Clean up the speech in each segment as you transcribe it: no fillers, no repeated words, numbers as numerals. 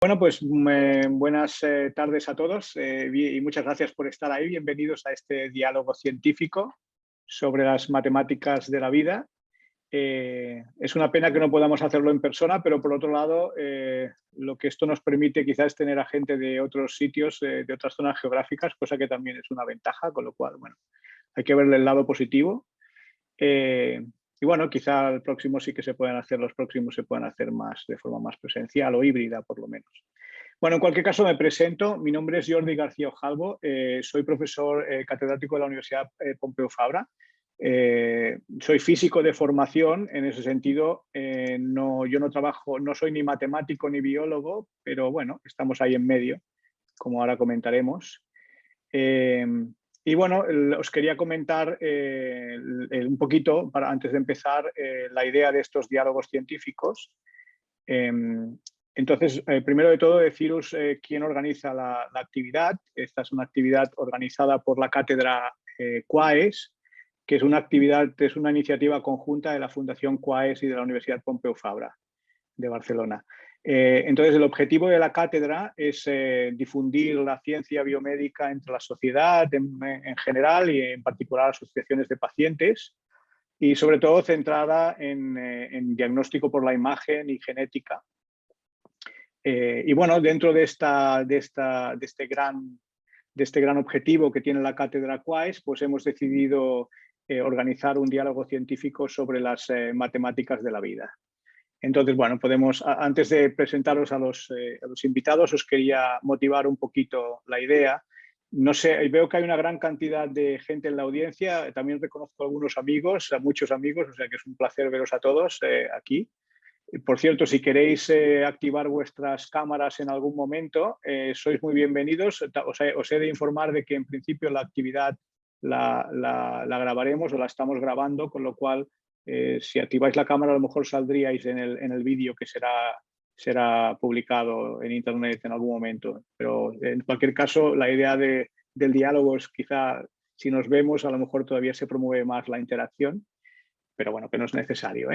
Bueno, pues buenas tardes a todos y muchas gracias por estar ahí. Bienvenidos a este diálogo científico sobre las matemáticas de la vida. Es una pena que no podamos hacerlo en persona, pero por otro lado, lo que esto nos permite quizás es tener a gente de otros sitios, de otras zonas geográficas, cosa que también es una ventaja, con lo cual, bueno, hay que verle el lado positivo. Y bueno, quizá el próximo sí que se pueden hacer, los próximos se puedan hacer más de forma más presencial o híbrida, por lo menos. Bueno, en cualquier caso me presento. Mi nombre es Jordi García Ojalvo. Soy profesor catedrático de la Universidad Pompeu Fabra. Soy físico de formación. En ese sentido, yo no trabajo, no soy ni matemático ni biólogo, pero bueno, estamos ahí en medio, como ahora comentaremos. Y bueno, os quería comentar un poquito, antes de empezar, la idea de estos diálogos científicos. Entonces, primero de todo, deciros quién organiza la actividad. Esta es una actividad organizada por la cátedra QUAES, que es una iniciativa conjunta de la Fundación QUAES y de la Universidad Pompeu Fabra de Barcelona. Entonces, el objetivo de la cátedra es difundir la ciencia biomédica entre la sociedad en general y en particular asociaciones de pacientes, y sobre todo centrada en diagnóstico por la imagen y genética. Y bueno, dentro de este gran objetivo que tiene la cátedra QUAES, pues hemos decidido organizar un diálogo científico sobre las matemáticas de la vida. Entonces, bueno, antes de presentaros a los invitados, os quería motivar un poquito la idea. No sé, veo que hay una gran cantidad de gente en la audiencia. También reconozco a algunos amigos, a muchos amigos, o sea que es un placer veros a todos aquí. Por cierto, si queréis activar vuestras cámaras en algún momento, sois muy bienvenidos. Os he de informar de que en principio la actividad la grabaremos o la estamos grabando, con lo cual si activáis la cámara a lo mejor saldríais en el vídeo que será publicado en internet en algún momento. Pero en cualquier caso, la idea del diálogo es quizá, si nos vemos, a lo mejor todavía se promueve más la interacción, pero bueno, que no es necesario.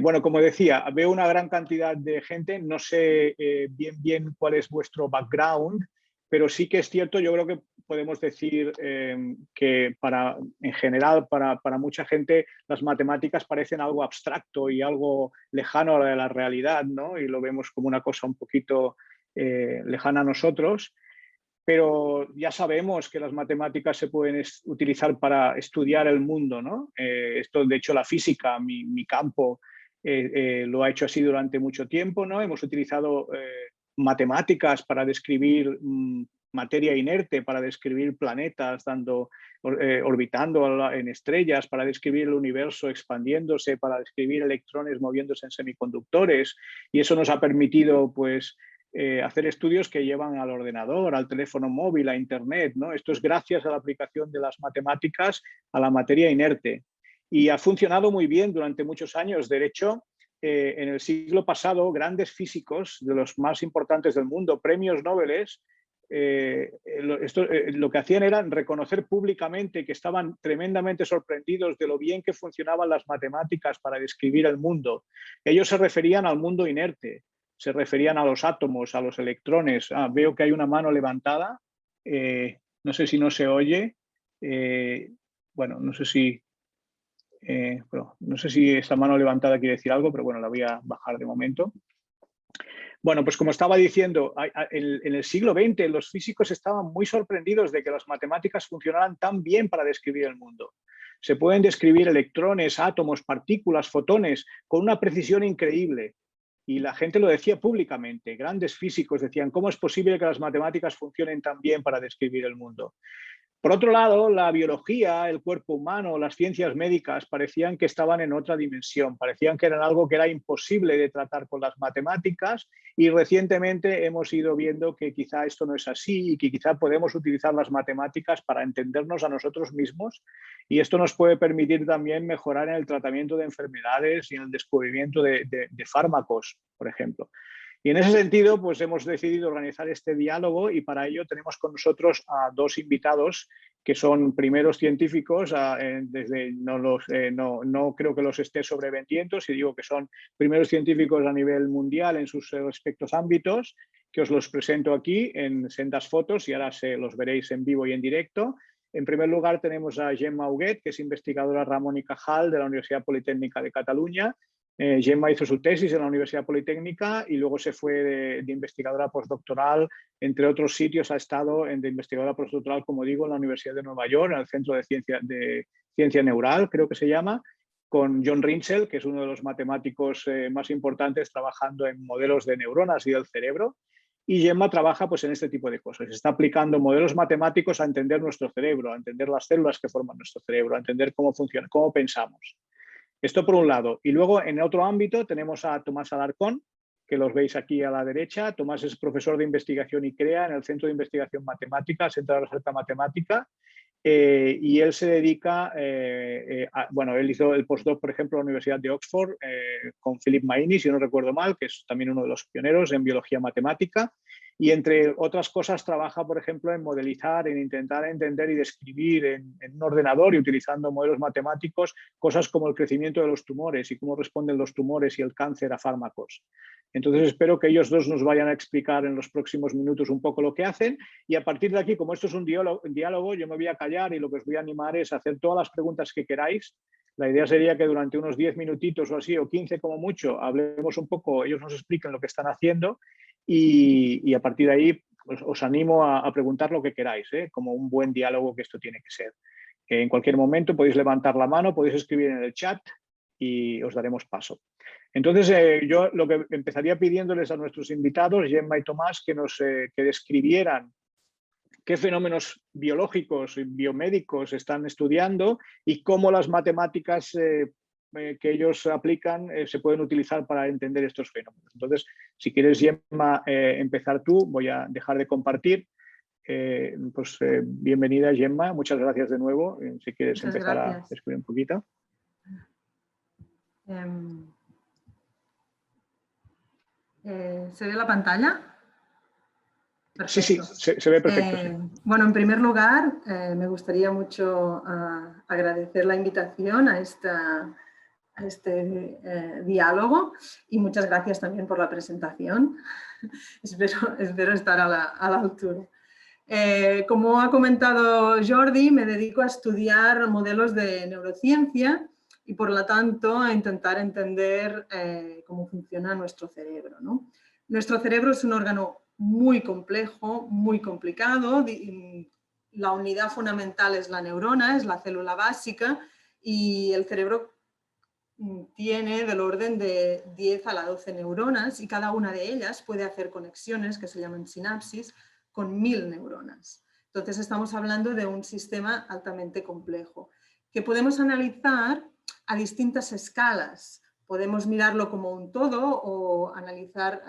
Bueno, como decía, veo una gran cantidad de gente. No sé bien cuál es vuestro background, pero sí que es cierto, yo creo que podemos decir que en general para mucha gente las matemáticas parecen algo abstracto y algo lejano de la realidad, ¿no? Y lo vemos como una cosa un poquito lejana a nosotros. Pero ya sabemos que las matemáticas se pueden utilizar para estudiar el mundo, ¿no? Esto, de hecho, la física, mi campo, lo ha hecho así durante mucho tiempo, ¿no? Hemos utilizado matemáticas para describir materia inerte, para describir planetas orbitando en estrellas, para describir el universo expandiéndose, para describir electrones moviéndose en semiconductores, y eso nos ha permitido, pues, hacer estudios que llevan al ordenador, al teléfono móvil, a internet, ¿no? Esto es gracias a la aplicación de las matemáticas a la materia inerte. Y ha funcionado muy bien durante muchos años. De hecho, en el siglo pasado, grandes físicos de los más importantes del mundo, premios Nobel, lo que hacían era reconocer públicamente que estaban tremendamente sorprendidos de lo bien que funcionaban las matemáticas para describir el mundo. Ellos se referían al mundo inerte, se referían a los átomos, a los electrones. Veo que hay una mano levantada. No sé si no se oye. Bueno, no sé si esta mano levantada quiere decir algo, pero bueno, la voy a bajar de momento. Bueno, pues como estaba diciendo, en el siglo XX los físicos estaban muy sorprendidos de que las matemáticas funcionaran tan bien para describir el mundo. Se pueden describir electrones, átomos, partículas, fotones con una precisión increíble. Y la gente lo decía públicamente. Grandes físicos decían, ¿cómo es posible que las matemáticas funcionen tan bien para describir el mundo? Por otro lado, la biología, el cuerpo humano, las ciencias médicas parecían que estaban en otra dimensión, parecían que eran algo que era imposible de tratar con las matemáticas, y recientemente hemos ido viendo que quizá esto no es así y que quizá podemos utilizar las matemáticas para entendernos a nosotros mismos, y esto nos puede permitir también mejorar en el tratamiento de enfermedades y en el descubrimiento de fármacos, por ejemplo. Y en ese sentido, pues hemos decidido organizar este diálogo y para ello tenemos con nosotros a dos invitados que son primeros científicos, no creo que los esté sobrevendiendo, si digo que son primeros científicos a nivel mundial en sus respectivos ámbitos, que os los presento aquí en sendas fotos y ahora los veréis en vivo y en directo. En primer lugar tenemos a Gemma Huguet, que es investigadora Ramón y Cajal de la Universidad Politécnica de Cataluña. Gemma hizo su tesis en la Universidad Politécnica y luego se fue de investigadora postdoctoral, entre otros sitios ha estado de investigadora postdoctoral, como digo, en la Universidad de Nueva York, en el Centro de Ciencia Neural, creo que se llama, con John Rinchel, que es uno de los matemáticos más importantes trabajando en modelos de neuronas y del cerebro. Y Gemma trabaja pues, en este tipo de cosas. Está aplicando modelos matemáticos a entender nuestro cerebro, a entender las células que forman nuestro cerebro, a entender cómo funciona, cómo pensamos. Esto por un lado. Y luego, en otro ámbito, tenemos a Tomás Alarcón, que los veis aquí a la derecha. Tomás es profesor de investigación y CREA en el Centro de Investigación Matemática, Centro de Recerca Matemática, y él se dedica, bueno, él hizo el postdoc, por ejemplo, en la Universidad de Oxford con Philip Maini, si no recuerdo mal, que es también uno de los pioneros en biología matemática. Y entre otras cosas trabaja, por ejemplo, en modelizar, en intentar entender y describir en un ordenador y utilizando modelos matemáticos cosas como el crecimiento de los tumores y cómo responden los tumores y el cáncer a fármacos. Entonces espero que ellos dos nos vayan a explicar en los próximos minutos un poco lo que hacen y a partir de aquí, como esto es un diálogo, yo me voy a callar y lo que os voy a animar es a hacer todas las preguntas que queráis. La idea sería que durante unos 10 minutitos o así, o 15 como mucho, hablemos un poco, ellos nos expliquen lo que están haciendo y a partir de ahí pues, os animo a preguntar lo que queráis, como un buen diálogo que esto tiene que ser. En cualquier momento podéis levantar la mano, podéis escribir en el chat y os daremos paso. Entonces, yo lo que empezaría pidiéndoles a nuestros invitados, Gemma y Tomás, que describieran qué fenómenos biológicos y biomédicos están estudiando y cómo las matemáticas que ellos aplican se pueden utilizar para entender estos fenómenos. Entonces, si quieres, Gemma, empezar tú, voy a dejar de compartir. Bienvenida, Gemma, muchas gracias de nuevo. Si quieres Muchas empezar gracias. a escribir un poquito. ¿Se ve la pantalla? Perfecto. Sí, se ve perfecto. Sí. Bueno, en primer lugar, me gustaría mucho agradecer la invitación a este diálogo y muchas gracias también por la presentación. espero estar a la altura. Como ha comentado Jordi, me dedico a estudiar modelos de neurociencia y por lo tanto a intentar entender cómo funciona nuestro cerebro, ¿no? Nuestro cerebro es un órgano muy complejo, muy complicado. La unidad fundamental es la neurona, es la célula básica y el cerebro tiene del orden de 10 a la 12 neuronas y cada una de ellas puede hacer conexiones que se llaman sinapsis con 1000 neuronas. Entonces estamos hablando de un sistema altamente complejo que podemos analizar a distintas escalas. Podemos mirarlo como un todo o analizar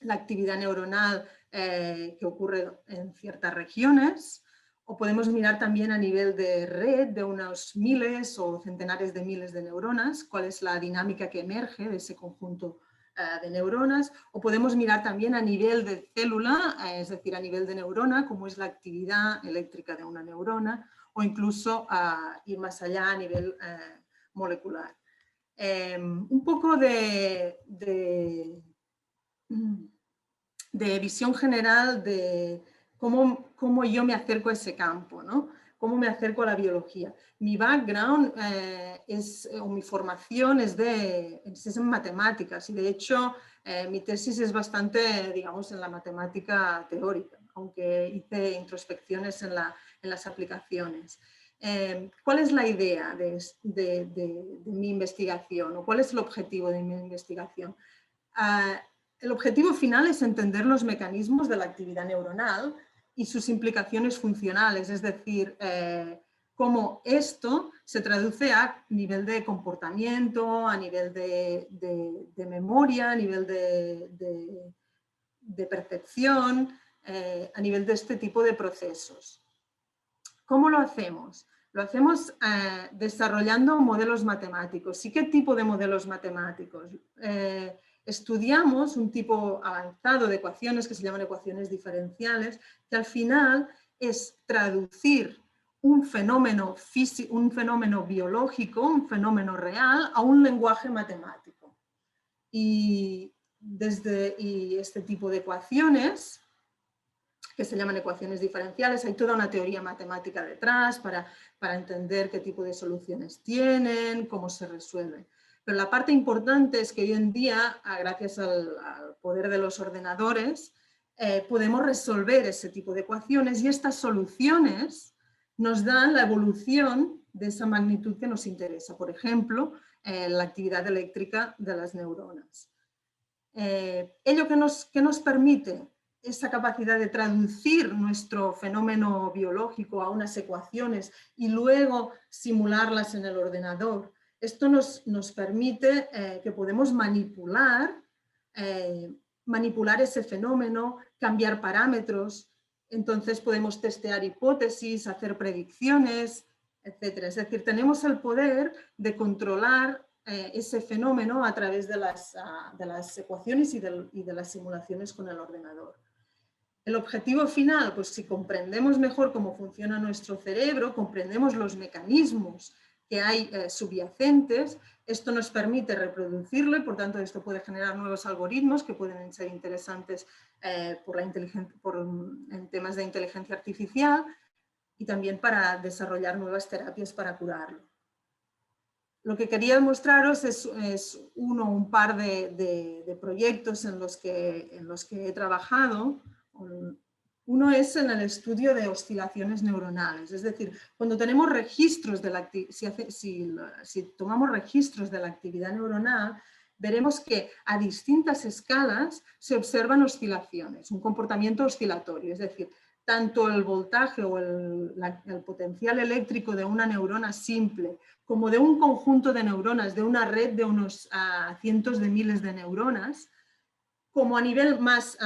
la actividad neuronal que ocurre en ciertas regiones, o podemos mirar también a nivel de red de unos miles o centenares de miles de neuronas, cuál es la dinámica que emerge de ese conjunto de neuronas, o podemos mirar también a nivel de célula, es decir, a nivel de neurona, cómo es la actividad eléctrica de una neurona, o incluso ir más allá a nivel molecular. Un poco de visión general de cómo yo me acerco a ese campo, ¿no? Cómo me acerco a la biología. Mi background o mi formación es en matemáticas y de hecho mi tesis es bastante, digamos, en la matemática teórica, aunque hice introspecciones en las aplicaciones. ¿Cuál es la idea de mi investigación o cuál es el objetivo de mi investigación? El objetivo final es entender los mecanismos de la actividad neuronal y sus implicaciones funcionales, es decir, cómo esto se traduce a nivel de comportamiento, a nivel de memoria, a nivel de percepción, a nivel de este tipo de procesos. ¿Cómo lo hacemos? Lo hacemos desarrollando modelos matemáticos. ¿Y qué tipo de modelos matemáticos? estudiamos un tipo avanzado de ecuaciones que se llaman ecuaciones diferenciales, que al final es traducir un fenómeno físico, un fenómeno biológico, un fenómeno real, a un lenguaje matemático. Y este tipo de ecuaciones, que se llaman ecuaciones diferenciales, hay toda una teoría matemática detrás para entender qué tipo de soluciones tienen, cómo se resuelven. Pero la parte importante es que hoy en día, gracias al poder de los ordenadores, podemos resolver ese tipo de ecuaciones y estas soluciones nos dan la evolución de esa magnitud que nos interesa. Por ejemplo, la actividad eléctrica de las neuronas. Ello que nos permite esa capacidad de traducir nuestro fenómeno biológico a unas ecuaciones y luego simularlas en el ordenador. Esto nos permite que podemos manipular ese fenómeno, cambiar parámetros, entonces podemos testear hipótesis, hacer predicciones, etc. Es decir, tenemos el poder de controlar ese fenómeno a través de las ecuaciones y de las simulaciones con el ordenador. El objetivo final, pues si comprendemos mejor cómo funciona nuestro cerebro, comprendemos los mecanismos que hay subyacentes, esto nos permite reproducirlo y por tanto esto puede generar nuevos algoritmos que pueden ser interesantes en temas de inteligencia artificial y también para desarrollar nuevas terapias para curarlo. Lo que quería mostraros es un par de proyectos en los que he trabajado. Uno es en el estudio de oscilaciones neuronales, es decir, cuando tenemos registros de si tomamos registros de la actividad neuronal, veremos que a distintas escalas se observan oscilaciones, un comportamiento oscilatorio, es decir, tanto el voltaje o el potencial eléctrico de una neurona simple como de un conjunto de neuronas, de una red de unos cientos de miles de neuronas, como a nivel más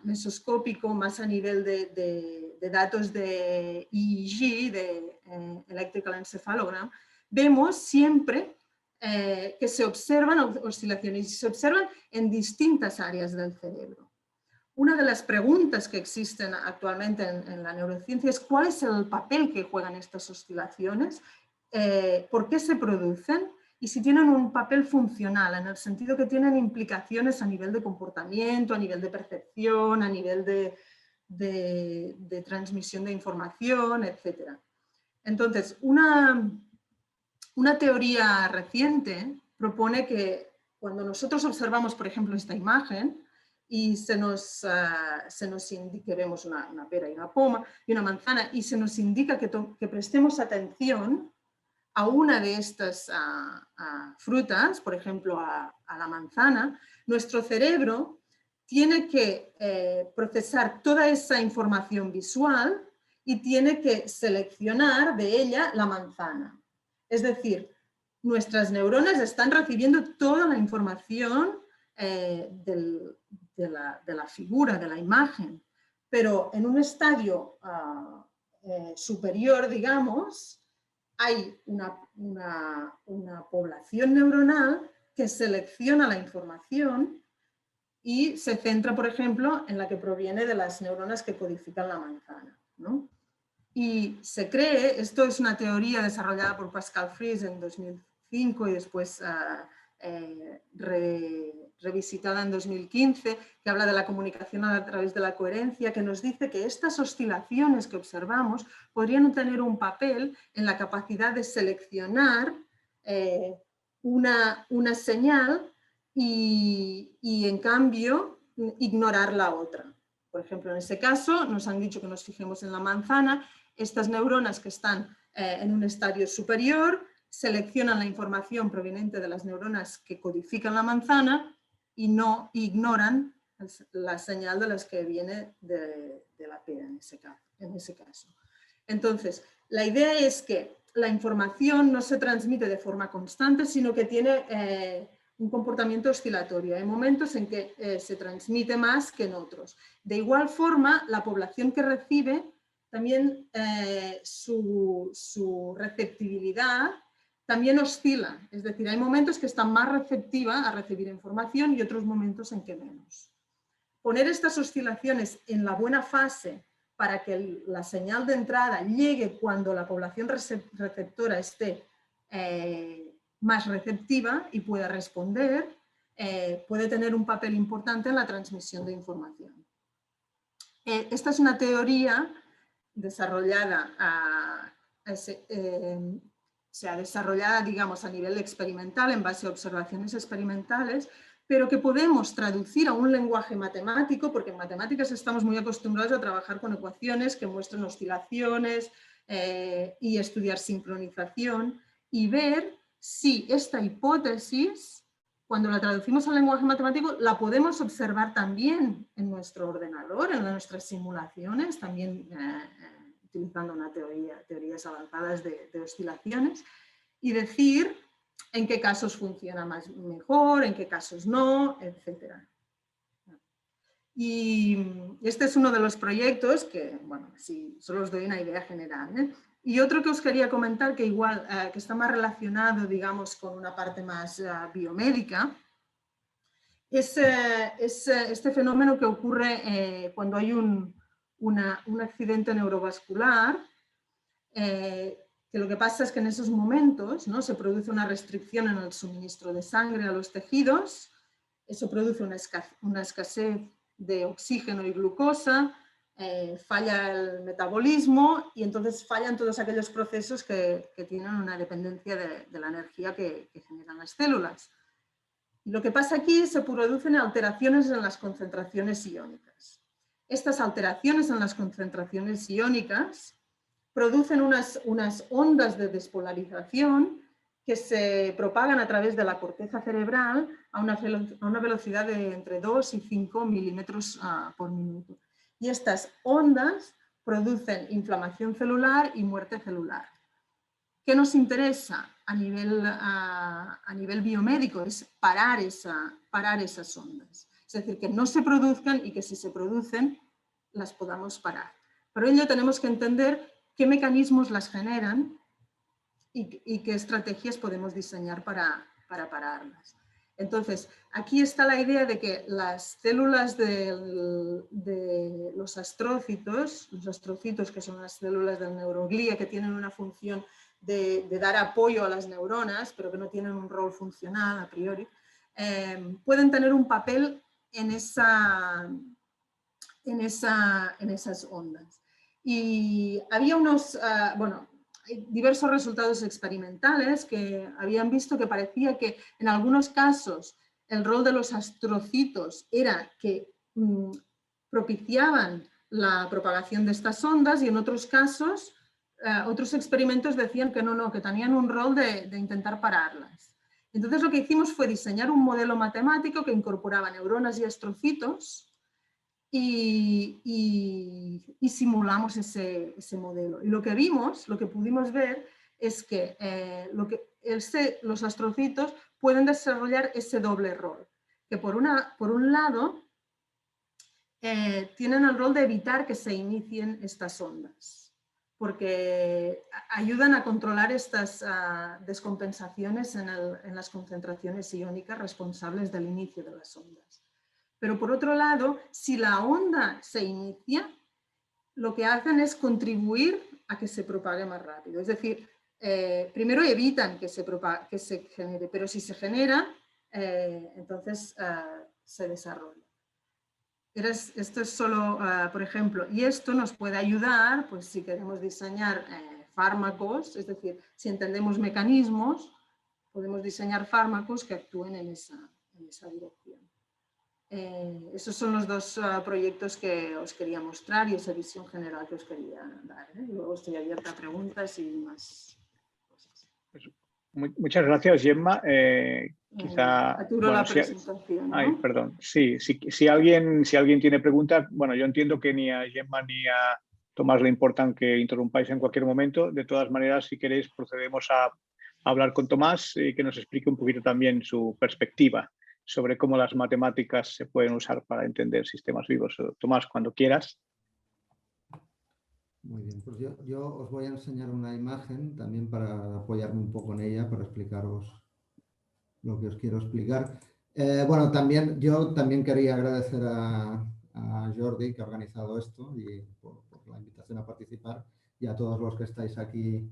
mesoscópico, más a nivel de datos de EEG, de Electrical Encephalogram, vemos siempre que se observan oscilaciones y se observan en distintas áreas del cerebro. Una de las preguntas que existen actualmente en la neurociencia es cuál es el papel que juegan estas oscilaciones, por qué se producen y si tienen un papel funcional, en el sentido que tienen implicaciones a nivel de comportamiento, a nivel de percepción, a nivel de transmisión de información, etc. Entonces, una teoría reciente propone que cuando nosotros observamos, por ejemplo, esta imagen, y se nos indica, vemos una pera y una poma y una manzana, y se nos indica que prestemos atención a una de estas frutas, por ejemplo a la manzana, nuestro cerebro tiene que procesar toda esa información visual y tiene que seleccionar de ella la manzana. Es decir, nuestras neuronas están recibiendo toda la información de la figura, de la imagen, pero en un estadio superior, digamos, hay una población neuronal que selecciona la información y se centra, por ejemplo, en la que proviene de las neuronas que codifican la manzana, ¿no? Y se cree, esto es una teoría desarrollada por Pascal Fries en 2005 y después revisitada en 2015, que habla de la comunicación a través de la coherencia, que nos dice que estas oscilaciones que observamos podrían tener un papel en la capacidad de seleccionar una señal y en cambio ignorar la otra. Por ejemplo, en ese caso nos han dicho que nos fijemos en la manzana, estas neuronas que están en un estadio superior seleccionan la información proveniente de las neuronas que codifican la manzana y no ignoran la señal de las que viene de la pera en ese caso. Entonces, la idea es que la información no se transmite de forma constante, sino que tiene un comportamiento oscilatorio. Hay momentos en que se transmite más que en otros. De igual forma, la población que recibe también su receptibilidad también oscila, es decir, hay momentos que está más receptiva a recibir información y otros momentos en que menos. Poner estas oscilaciones en la buena fase para que la señal de entrada llegue cuando la población receptora esté más receptiva y pueda responder, puede tener un papel importante en la transmisión de información. Esta es una teoría desarrollada desarrollada, digamos, a nivel experimental en base a observaciones experimentales, pero que podemos traducir a un lenguaje matemático, porque en matemáticas estamos muy acostumbrados a trabajar con ecuaciones que muestran oscilaciones y estudiar sincronización y ver si esta hipótesis, cuando la traducimos al lenguaje matemático, la podemos observar también en nuestro ordenador, en nuestras simulaciones, también utilizando teorías avanzadas de oscilaciones, y decir en qué casos funciona mejor, en qué casos no, etc. Y este es uno de los proyectos que, bueno, sí, solo os doy una idea general, ¿eh? Y otro que os quería comentar, que igual que está más relacionado, digamos, con una parte más biomédica, es este fenómeno que ocurre cuando hay un accidente neurovascular, que lo que pasa es que en esos momentos, ¿no?, se produce una restricción en el suministro de sangre a los tejidos, eso produce una escasez de oxígeno y glucosa, falla el metabolismo y entonces fallan todos aquellos procesos que tienen una dependencia de la energía que generan las células. Y lo que pasa aquí, se producen alteraciones en las concentraciones iónicas. Estas alteraciones en las concentraciones iónicas producen unas ondas de despolarización que se propagan a través de la corteza cerebral a una velocidad de entre 2 y 5 milímetros por minuto. Y estas ondas producen inflamación celular y muerte celular. ¿Qué nos interesa a nivel biomédico? Es parar esas ondas. Es decir, que no se produzcan y que si se producen, las podamos parar. Por ello tenemos que entender qué mecanismos las generan y qué estrategias podemos diseñar para pararlas. Entonces, aquí está la idea de que las células de los astrocitos, que son las células del neuroglía, que tienen una función de dar apoyo a las neuronas, pero que no tienen un rol funcional a priori, pueden tener un papel en esas ondas. Y había diversos resultados experimentales que habían visto que parecía que en algunos casos el rol de los astrocitos era que propiciaban la propagación de estas ondas y en otros casos otros experimentos decían que no, que tenían un rol de intentar pararlas. Entonces lo que hicimos fue diseñar un modelo matemático que incorporaba neuronas y astrocitos y simulamos ese modelo. Y lo que pudimos ver es que, los astrocitos pueden desarrollar ese doble rol, que por un lado tienen el rol de evitar que se inicien estas ondas, porque ayudan a controlar estas descompensaciones en las concentraciones iónicas responsables del inicio de las ondas. Pero por otro lado, si la onda se inicia, lo que hacen es contribuir a que se propague más rápido. Es decir, primero evitan que se genere, pero si se genera, entonces se desarrolla. Esto es solo, por ejemplo, y esto nos puede ayudar, pues si queremos diseñar fármacos, es decir, si entendemos mecanismos, podemos diseñar fármacos que actúen en esa dirección. Esos son los dos proyectos que os quería mostrar y esa visión general que os quería dar, ¿eh? Luego estoy abierta a preguntas y más cosas. Muchas gracias, Gemma. Quizá... Aturo la presentación, ¿no? Ay, perdón. Sí, si alguien tiene preguntas, bueno, yo entiendo que ni a Gemma ni a Tomás le importan que interrumpáis en cualquier momento. De todas maneras, si queréis, procedemos a hablar con Tomás y que nos explique un poquito también su perspectiva sobre cómo las matemáticas se pueden usar para entender sistemas vivos. Tomás, cuando quieras. Muy bien, pues yo os voy a enseñar una imagen también para apoyarme un poco en ella, para explicaros lo que os quiero explicar. Bueno, yo también quería agradecer a Jordi, que ha organizado esto, y por la invitación a participar, y a todos los que estáis aquí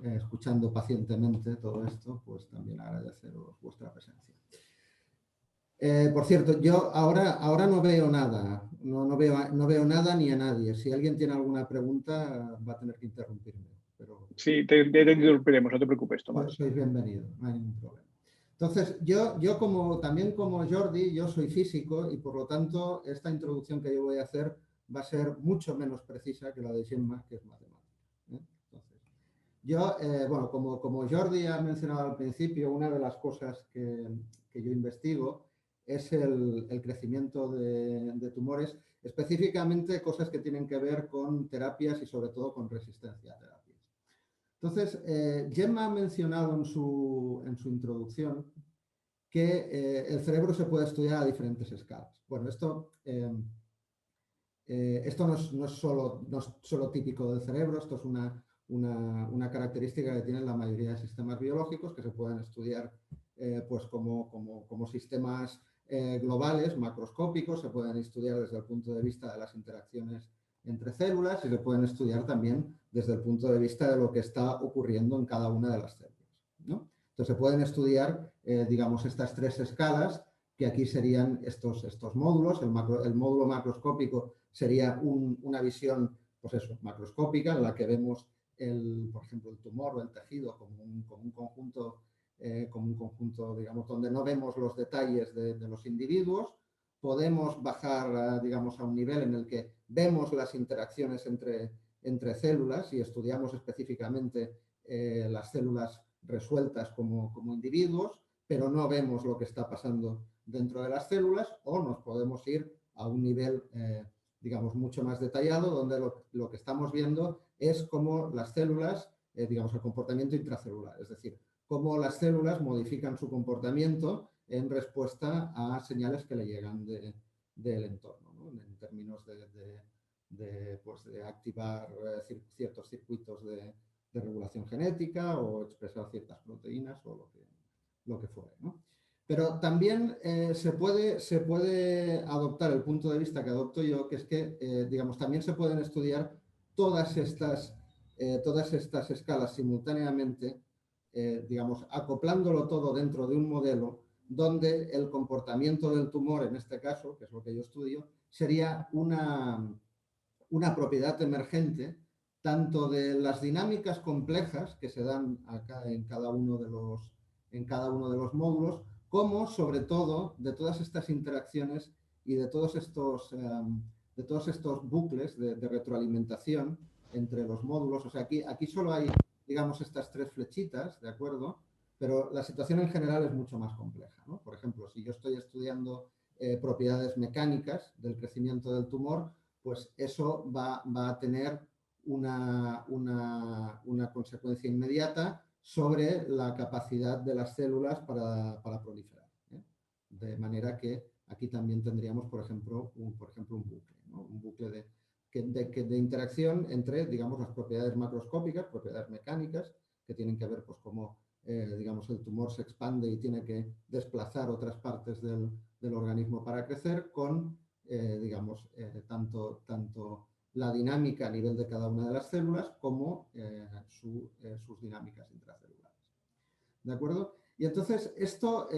escuchando pacientemente todo esto, pues también agradeceros vuestra presencia. Por cierto, yo ahora no veo nada, no veo nada ni a nadie. Si alguien tiene alguna pregunta, va a tener que interrumpirme. Pero Sí, te interrumpiremos, no te preocupes, Tomás. sois bienvenido, no hay ningún problema. Entonces, yo también como Jordi, yo soy físico y por lo tanto esta introducción que yo voy a hacer va a ser mucho menos precisa que la de Gemma, que es matemática. Entonces, bueno, como Jordi ha mencionado al principio, una de las cosas que yo investigo es el crecimiento de tumores, específicamente cosas que tienen que ver con terapias y sobre todo con resistencia a terapias. Entonces, Gemma ha mencionado en su introducción que el cerebro se puede estudiar a diferentes escalas. Bueno, esto no es solo típico del cerebro, esto es una característica que tienen la mayoría de sistemas biológicos que se pueden estudiar pues como sistemas globales, macroscópicos, se pueden estudiar desde el punto de vista de las interacciones entre células y se pueden estudiar también desde el punto de vista de lo que está ocurriendo en cada una de las células, ¿no? Entonces se pueden estudiar, digamos, estas tres escalas, que aquí serían estos módulos. El módulo macroscópico sería una visión, pues eso, macroscópica, en la que vemos, por ejemplo, el tumor o el tejido como un conjunto, digamos, donde no vemos los detalles de los individuos. Podemos bajar, digamos, a un nivel en el que vemos las interacciones entre células y estudiamos específicamente las células resueltas como individuos, pero no vemos lo que está pasando dentro de las células, o nos podemos ir a un nivel, digamos, mucho más detallado, donde lo que estamos viendo es cómo las células, digamos, el comportamiento intracelular, es decir, cómo las células modifican su comportamiento en respuesta a señales que le llegan del entorno, ¿no? En términos de activar ciertos circuitos de regulación genética o expresar ciertas proteínas o lo que fuere, ¿no? Pero también se puede adoptar el punto de vista que adopto yo, que es que, digamos, también se pueden estudiar todas estas escalas simultáneamente, digamos, acoplándolo todo dentro de un modelo donde el comportamiento del tumor, en este caso, que es lo que yo estudio, sería una propiedad emergente tanto de las dinámicas complejas que se dan acá en cada uno de los módulos, como sobre todo de todas estas interacciones y de todos estos bucles de retroalimentación entre los módulos. O sea, aquí solo hay, digamos, estas tres flechitas, ¿de acuerdo? Pero la situación en general es mucho más compleja, ¿no? Por ejemplo, si yo estoy estudiando propiedades mecánicas del crecimiento del tumor, pues eso va a tener una consecuencia inmediata sobre la capacidad de las células para proliferar, ¿eh? De manera que aquí también tendríamos, por ejemplo, un bucle, ¿no? Un bucle de interacción entre, digamos, las propiedades macroscópicas, propiedades mecánicas, que tienen que ver, pues, cómo, digamos, el tumor se expande y tiene que desplazar otras partes del organismo para crecer, con, digamos, tanto la dinámica a nivel de cada una de las células como sus dinámicas intracelulares. ¿De acuerdo? Y entonces esto,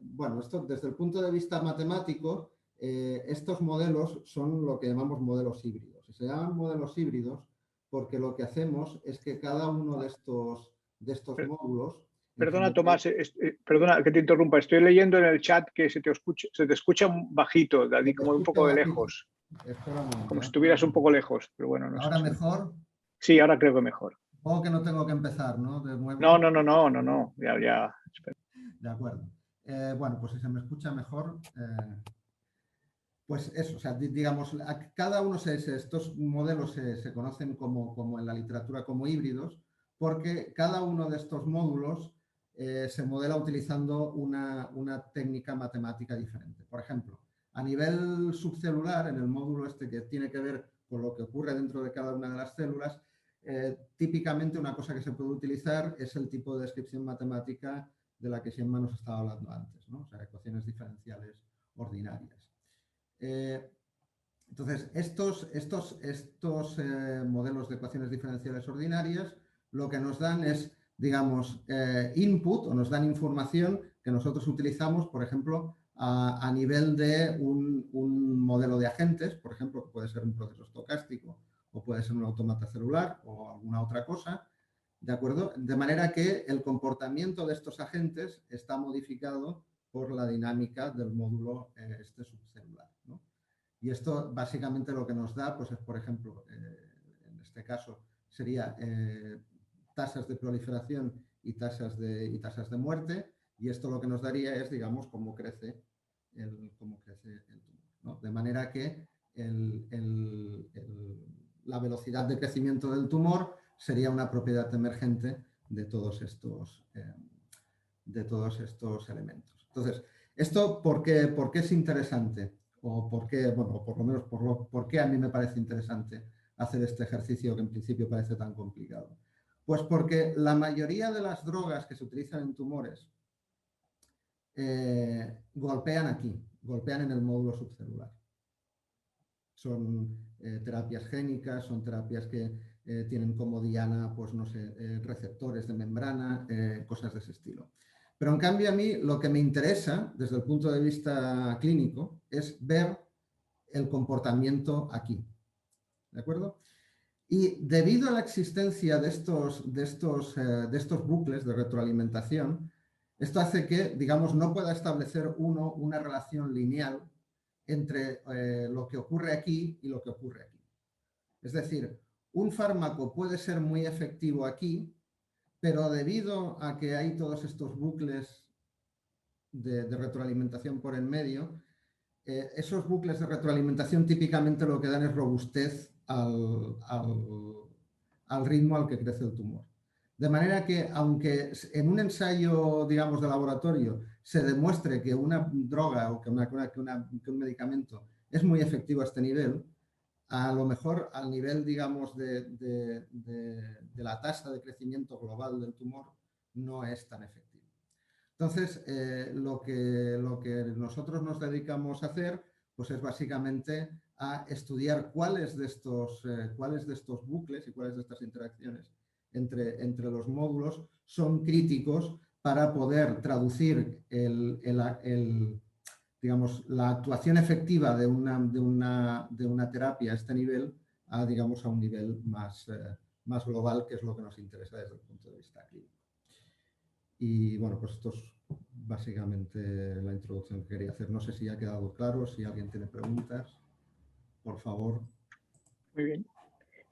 bueno, esto desde el punto de vista matemático, estos modelos son lo que llamamos modelos híbridos. Y se llaman modelos híbridos porque lo que hacemos es que cada uno de estos módulos... Perdona, Tomás, perdona que te interrumpa. Estoy leyendo en el chat que se te escucha bajito, David, como un poco de lejos. Como si estuvieras un poco lejos, pero bueno, no sé. ¿Ahora mejor? Sí, ahora creo que mejor. Supongo que no tengo que empezar, ¿no? No. Ya. De acuerdo. Bueno, pues si se me escucha mejor, pues eso, o sea, digamos, cada uno estos modelos se conocen como en la literatura como híbridos, porque cada uno de estos módulos se modela utilizando una técnica matemática diferente. Por ejemplo, a nivel subcelular, en el módulo este que tiene que ver con lo que ocurre dentro de cada una de las células, típicamente una cosa que se puede utilizar es el tipo de descripción matemática de la que Gemma nos estaba hablando antes, ¿no? O sea, ecuaciones diferenciales ordinarias. Entonces, estos modelos de ecuaciones diferenciales ordinarias lo que nos dan es, digamos, input, o nos dan información que nosotros utilizamos, por ejemplo, a nivel de un modelo de agentes, por ejemplo, que puede ser un proceso estocástico o puede ser un autómata celular o alguna otra cosa, ¿de acuerdo? De manera que el comportamiento de estos agentes está modificado por la dinámica del módulo subcelular, ¿no? Y esto básicamente lo que nos da, pues es, por ejemplo, en este caso sería tasas de proliferación y tasas de muerte, y esto lo que nos daría es, digamos, cómo crece el tumor, ¿no? De manera que la velocidad de crecimiento del tumor sería una propiedad emergente de todos estos elementos. Entonces, ¿esto por qué es interesante? O por qué, bueno, por lo menos por qué a mí me parece interesante hacer este ejercicio que en principio parece tan complicado. Pues porque la mayoría de las drogas que se utilizan en tumores golpean aquí, golpean en el módulo subcelular. Son terapias génicas, son terapias que tienen como diana, pues no sé, receptores de membrana, cosas de ese estilo. Pero en cambio a mí lo que me interesa desde el punto de vista clínico es ver el comportamiento aquí, ¿de acuerdo? Y debido a la existencia de estos bucles de retroalimentación, esto hace que, digamos, no pueda establecer uno una relación lineal entre lo que ocurre aquí y lo que ocurre aquí. Es decir, un fármaco puede ser muy efectivo aquí, pero debido a que hay todos estos bucles de retroalimentación por en medio, esos bucles de retroalimentación típicamente lo que dan es robustez al ritmo al que crece el tumor. De manera que, aunque en un ensayo, digamos, de laboratorio se demuestre que una droga o que un medicamento es muy efectivo a este nivel, a lo mejor al nivel, digamos, de la tasa de crecimiento global del tumor no es tan efectivo. Entonces, lo que nosotros nos dedicamos a hacer, pues es básicamente a estudiar cuáles de estos bucles y cuáles de estas interacciones entre los módulos son críticos para poder traducir digamos, la actuación efectiva de una terapia a este nivel a, digamos, a un nivel más global, que es lo que nos interesa desde el punto de vista clínico. Y bueno, pues esto es básicamente la introducción que quería hacer. No sé si ha quedado claro, si alguien tiene preguntas, por favor. Muy bien.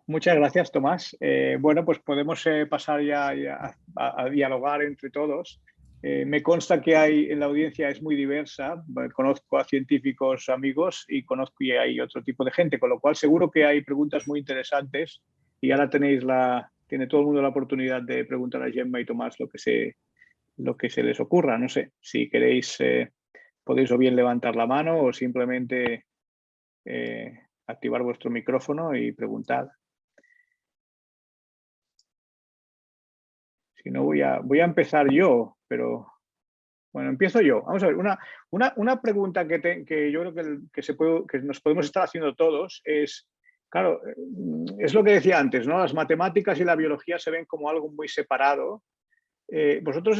Muchas gracias, Tomás. Bueno, pues podemos pasar ya a dialogar entre todos. Me consta que hay en la audiencia es muy diversa. Conozco a científicos amigos y conozco y hay otro tipo de gente, con lo cual seguro que hay preguntas muy interesantes y ahora tiene todo el mundo la oportunidad de preguntar a Gemma y Tomás lo que se les ocurra. No sé, si queréis, podéis o bien levantar la mano o simplemente activar vuestro micrófono y preguntar. Si no, voy a empezar yo, pero bueno, empiezo yo. Vamos a ver, una pregunta que yo creo que nos podemos estar haciendo todos es, claro, es lo que decía antes, ¿no? Las matemáticas y la biología se ven como algo muy separado. Vosotros,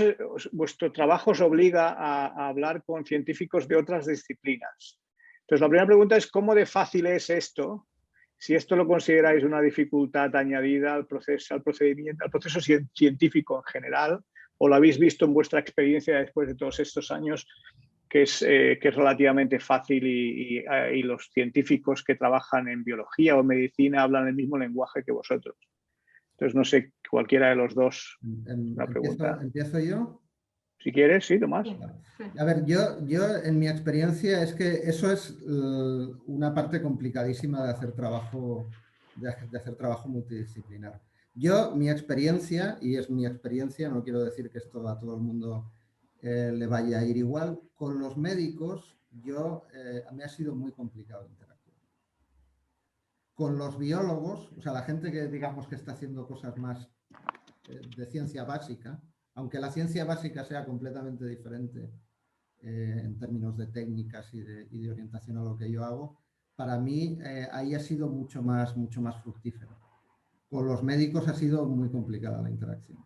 vuestro trabajo os obliga a hablar con científicos de otras disciplinas. Entonces, la primera pregunta es, ¿cómo de fácil es esto? Si esto lo consideráis una dificultad añadida al proceso científico en general, o lo habéis visto en vuestra experiencia después de todos estos años, que es relativamente fácil y los científicos que trabajan en biología o medicina hablan el mismo lenguaje que vosotros. Entonces, no sé, cualquiera de los dos, una pregunta. ¿Empiezo yo? Si quieres, sí, Tomás. A ver, yo en mi experiencia es que eso es una parte complicadísima de hacer trabajo multidisciplinar. Mi experiencia, y es mi experiencia, no quiero decir que esto a todo el mundo le vaya a ir igual, con los médicos me ha sido muy complicado interactuar. Con los biólogos, o sea, la gente que digamos que está haciendo cosas más de ciencia básica, aunque la ciencia básica sea completamente diferente en términos de técnicas y de orientación a lo que yo hago, para mí ahí ha sido mucho más fructífero. Con los médicos ha sido muy complicada la interacción.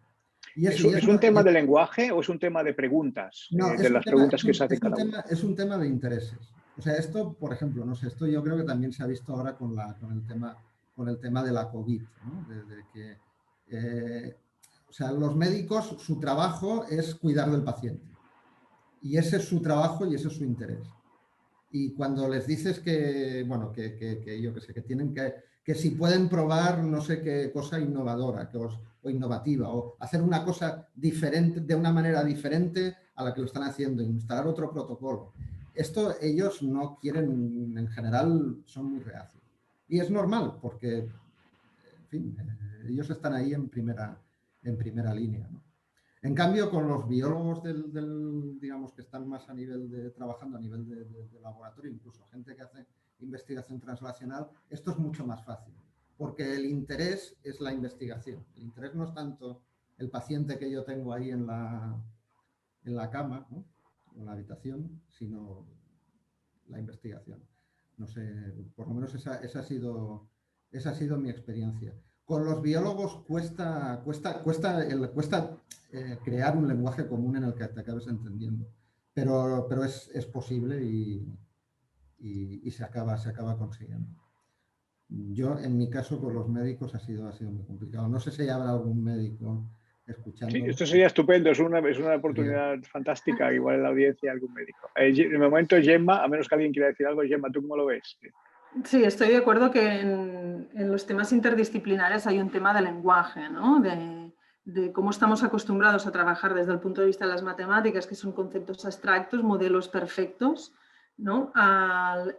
¿Es un tema de lenguaje o es un tema de preguntas? No, de las preguntas que se hacen cada uno. Es un tema de intereses. O sea, esto, por ejemplo, no sé, esto yo creo que también se ha visto ahora con el tema de la COVID, ¿no? O sea, los médicos, su trabajo es cuidar del paciente. Y ese es su trabajo y ese es su interés. Y cuando les dices que, bueno, que yo qué sé, que tienen que si pueden probar no sé qué cosa innovadora o innovativa, o hacer una cosa diferente, de una manera diferente a la que lo están haciendo, instalar otro protocolo. Esto ellos no quieren, en general, son muy reacios. Y es normal, porque, en fin, ellos están ahí en primera línea, ¿no? En cambio, con los biólogos digamos, que están más trabajando a nivel de laboratorio, incluso gente que hace investigación translacional, esto es mucho más fácil, porque el interés es la investigación. El interés no es tanto el paciente que yo tengo ahí en la cama, ¿no? En la habitación, sino la investigación. No sé, por lo menos esa ha sido mi experiencia. Con los biólogos cuesta crear un lenguaje común en el que te acabes entendiendo, pero es posible y se acaba consiguiendo. Yo, en mi caso, con los médicos ha sido muy complicado. No sé si habrá algún médico escuchando. Sí, esto sería estupendo, es una oportunidad fantástica, igual en la audiencia algún médico. En el momento, Gemma, a menos que alguien quiera decir algo, Gemma, ¿tú cómo lo ves? Sí, estoy de acuerdo que en los temas interdisciplinares hay un tema de lenguaje, ¿no? De cómo estamos acostumbrados a trabajar desde el punto de vista de las matemáticas, que son conceptos abstractos, modelos perfectos, ¿no?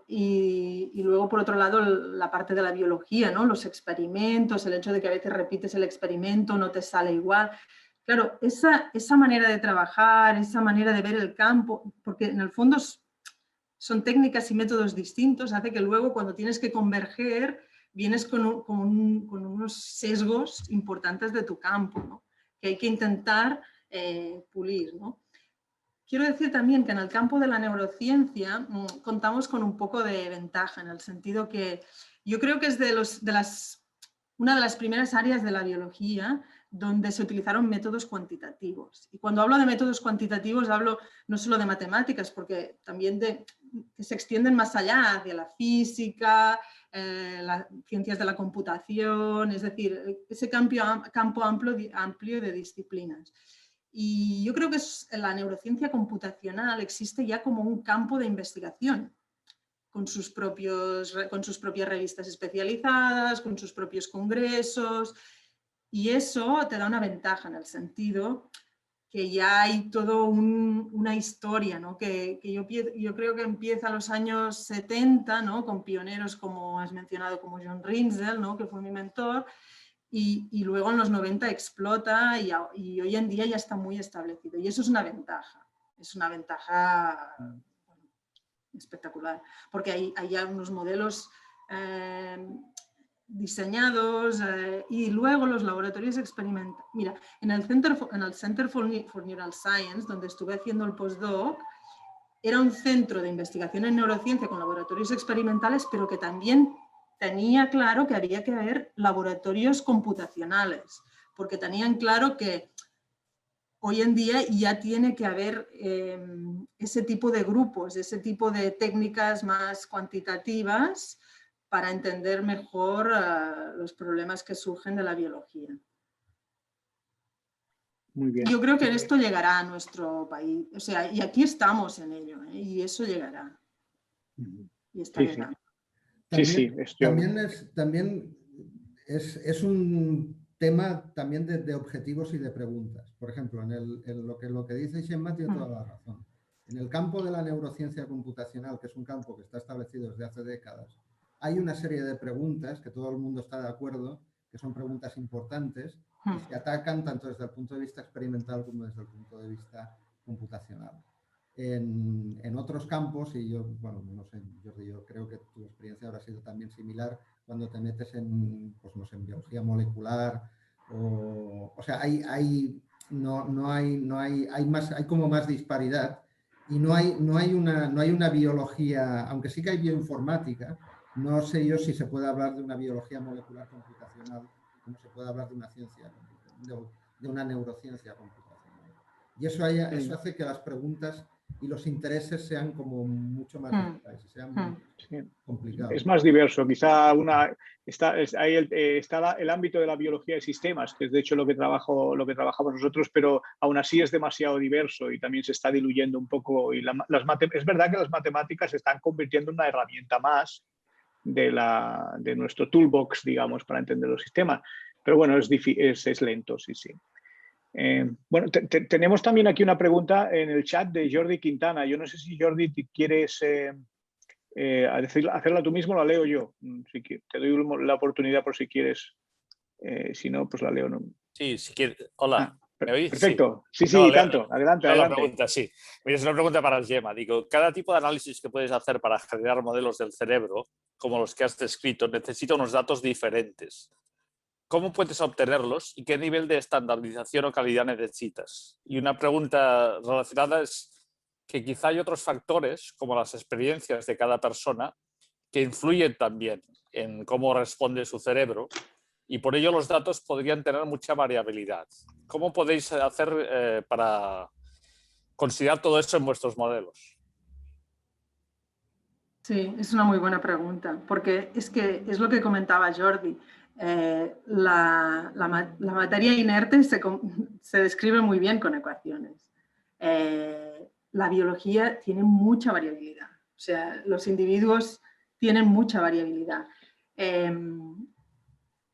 Y luego, por otro lado, la parte de la biología, ¿no? Los experimentos, el hecho de que a veces repites el experimento, no te sale igual. Claro, esa manera de trabajar, esa manera de ver el campo, porque en el fondo son técnicas y métodos distintos, hace que luego cuando tienes que converger vienes con unos sesgos importantes de tu campo, ¿no? Que hay que intentar pulir, ¿no? Quiero decir también que en el campo de la neurociencia contamos con un poco de ventaja, en el sentido que yo creo que es una de las primeras áreas de la biología donde se utilizaron métodos cuantitativos. Y cuando hablo de métodos cuantitativos hablo no solo de matemáticas, porque también que se extienden más allá, hacia la física, las ciencias de la computación, es decir, ese campo amplio de disciplinas. Y yo creo que la neurociencia computacional existe ya como un campo de investigación, con sus propias revistas especializadas, con sus propios congresos, y eso te da una ventaja en el sentido que ya hay toda una historia, ¿no? que yo creo que empieza a los años 70, ¿no? Con pioneros como has mencionado, como John Rinzel, ¿no? Que fue mi mentor, y luego en los 90 explota y hoy en día ya está muy establecido. Y eso es una ventaja espectacular, porque hay ya unos modelos diseñados y luego los laboratorios experimentales. Mira, en el Center for Neural Science, donde estuve haciendo el postdoc, era un centro de investigación en neurociencia con laboratorios experimentales, pero que también tenía claro que había que haber laboratorios computacionales, porque tenían claro que hoy en día ya tiene que haber ese tipo de grupos, ese tipo de técnicas más cuantitativas para entender mejor los problemas que surgen de la biología. Muy bien. Yo creo que esto llegará a nuestro país, o sea, y aquí estamos en ello, y eso llegará. Y está llegando. También es un tema también de objetivos y de preguntas. Por ejemplo, en lo que dice Gemma tiene toda la razón. En el campo de la neurociencia computacional, que es un campo que está establecido desde hace décadas, hay una serie de preguntas que todo el mundo está de acuerdo, que son preguntas importantes y se atacan tanto desde el punto de vista experimental como desde el punto de vista computacional. En otros campos, y yo, bueno, no sé, Jordi, yo creo que tu experiencia habrá sido también similar cuando te metes en, pues no sé, en biología molecular, o sea, hay como más disparidad y no hay una biología, aunque sí que hay bioinformática, no sé yo si se puede hablar de una biología molecular computacional como se puede hablar de una ciencia, de una neurociencia computacional. Y eso hace que las preguntas y los intereses sean como mucho más dispares, sean muy complicados. Es más diverso, quizá ahí está el ámbito de la biología de sistemas, que es de hecho lo que trabajamos nosotros, pero aún así es demasiado diverso y también se está diluyendo un poco. Y es verdad que las matemáticas se están convirtiendo en una herramienta más de nuestro toolbox, digamos, para entender los sistemas. Pero bueno, es lento, sí. Bueno, tenemos también aquí una pregunta en el chat de Jordi Quintana. Yo no sé si Jordi quieres hacerla tú mismo, la leo yo. Te doy la oportunidad por si quieres. Si no, pues la leo. ¿No? Sí, si quieres. Hola, ¿me oís? Perfecto. Sí, no, tanto. Adelante. La pregunta, sí. Mira, es una pregunta para el Gemma. Digo, cada tipo de análisis que puedes hacer para generar modelos del cerebro, como los que has descrito, necesita unos datos diferentes. ¿Cómo puedes obtenerlos y qué nivel de estandarización o calidad necesitas? Y una pregunta relacionada es que quizá hay otros factores, como las experiencias de cada persona, que influyen también en cómo responde su cerebro y por ello los datos podrían tener mucha variabilidad. ¿Cómo podéis hacer para considerar todo eso en vuestros modelos? Sí, es una muy buena pregunta, porque es lo que comentaba Jordi. La materia inerte se describe muy bien con ecuaciones. La biología tiene mucha variabilidad, o sea, los individuos tienen mucha variabilidad.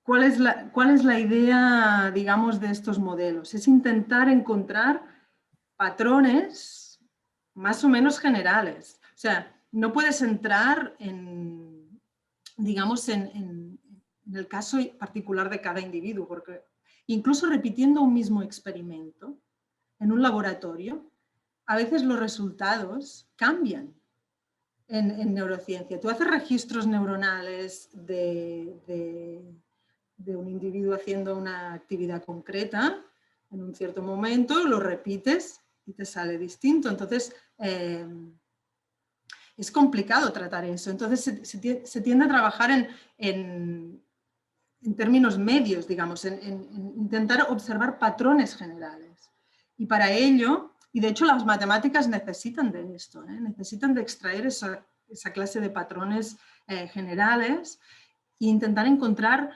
¿Cuál es la idea, digamos, de estos modelos? Es intentar encontrar patrones más o menos generales. O sea, no puedes entrar en, digamos, en el caso particular de cada individuo, porque incluso repitiendo un mismo experimento en un laboratorio, a veces los resultados cambian en neurociencia. Tú haces registros neuronales de un individuo haciendo una actividad concreta en un cierto momento, lo repites y te sale distinto. Entonces, es complicado tratar eso. Entonces, se tiende a trabajar en términos medios, digamos, en intentar observar patrones generales. Y para ello, y de hecho las matemáticas necesitan de esto, necesitan de extraer esa clase de patrones generales e intentar encontrar,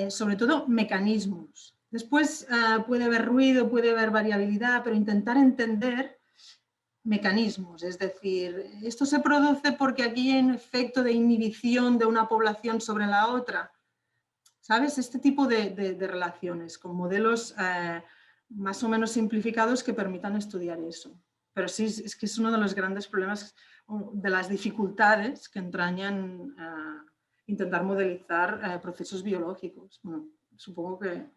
sobre todo, mecanismos. Después puede haber ruido, puede haber variabilidad, pero intentar entender mecanismos, es decir, esto se produce porque aquí hay un efecto de inhibición de una población sobre la otra. ¿Sabes? Este tipo de relaciones con modelos más o menos simplificados que permitan estudiar eso. Pero sí, es que es uno de los grandes problemas, de las dificultades que entrañan intentar modelizar procesos biológicos. Bueno, supongo que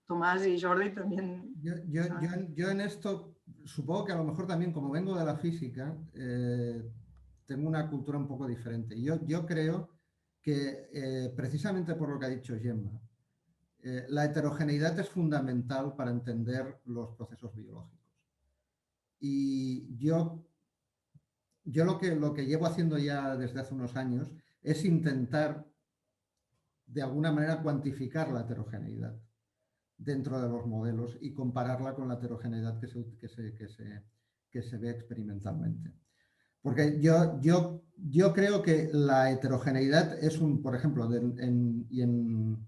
Tomás y Jordi también... Yo en esto, supongo que a lo mejor también, como vengo de la física, tengo una cultura un poco diferente. Yo creo que precisamente por lo que ha dicho Gemma, la heterogeneidad es fundamental para entender los procesos biológicos. Y yo lo que llevo haciendo ya desde hace unos años es intentar de alguna manera cuantificar la heterogeneidad dentro de los modelos y compararla con la heterogeneidad que se ve experimentalmente. Porque yo creo que la heterogeneidad es por ejemplo, en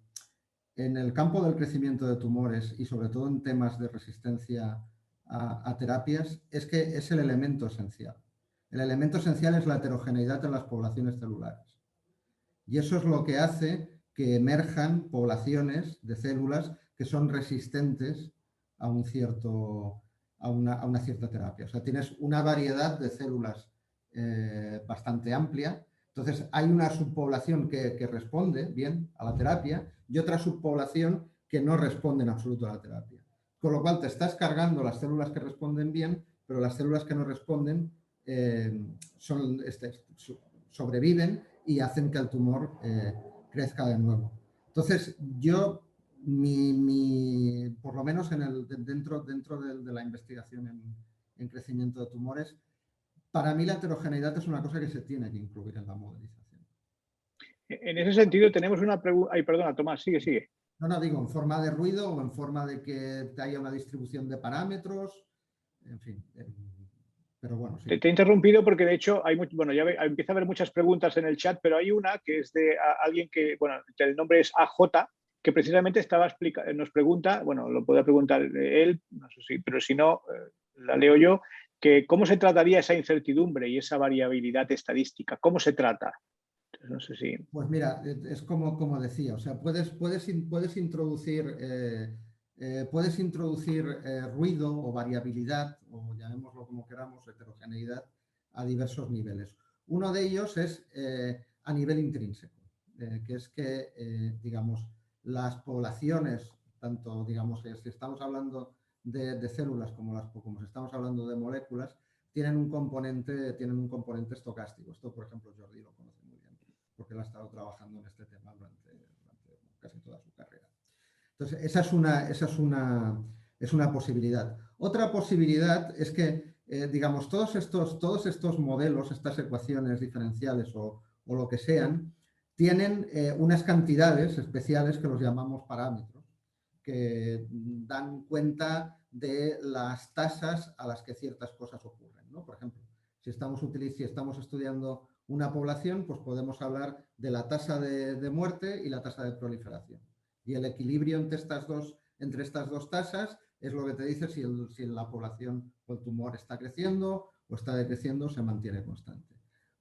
el campo del crecimiento de tumores y sobre todo en temas de resistencia a terapias, es que es el elemento esencial. El elemento esencial es la heterogeneidad en las poblaciones celulares. Y eso es lo que hace que emerjan poblaciones de células que son resistentes a una cierta terapia. O sea, tienes una variedad de células bastante amplia. Entonces, hay una subpoblación que responde bien a la terapia y otra subpoblación que no responde en absoluto a la terapia. Con lo cual, te estás cargando las células que responden bien pero las células que no responden sobreviven y hacen que el tumor crezca de nuevo. Entonces, yo, por lo menos dentro de la investigación en crecimiento de tumores, para mí la heterogeneidad es una cosa que se tiene que incluir en la modelización. En ese sentido tenemos una pregunta... Ay, perdona, Tomás, sigue. No, digo, en forma de ruido o en forma de que haya una distribución de parámetros, en fin. Pero bueno, sí. Te he interrumpido porque de hecho empieza a haber muchas preguntas en el chat, pero hay una que es de alguien que, bueno, el nombre es AJ, que precisamente nos pregunta, bueno, lo puede preguntar él, no sé si, pero si no, la leo yo, que cómo se trataría esa incertidumbre y esa variabilidad estadística, ¿cómo se trata? Entonces, no sé si... Pues mira, es como decía, o sea, puedes introducir ruido o variabilidad, o llamémoslo como queramos, heterogeneidad, a diversos niveles. Uno de ellos es a nivel intrínseco, que es que, digamos, las poblaciones, tanto, digamos, si estamos hablando de células como si estamos hablando de moléculas, tienen un componente estocástico. Esto, por ejemplo, Jordi lo conoce muy bien, porque él ha estado trabajando en este tema durante casi toda su carrera. Entonces, esa es una posibilidad. Otra posibilidad es que, digamos, todos estos modelos, estas ecuaciones diferenciales o lo que sean, tienen unas cantidades especiales que los llamamos parámetros, que dan cuenta de las tasas a las que ciertas cosas ocurren, ¿no? Por ejemplo, si estamos estudiando una población, pues podemos hablar de la tasa de muerte y la tasa de proliferación. Y el equilibrio entre estas dos tasas es lo que te dice si la población o el tumor está creciendo o está decreciendo o se mantiene constante.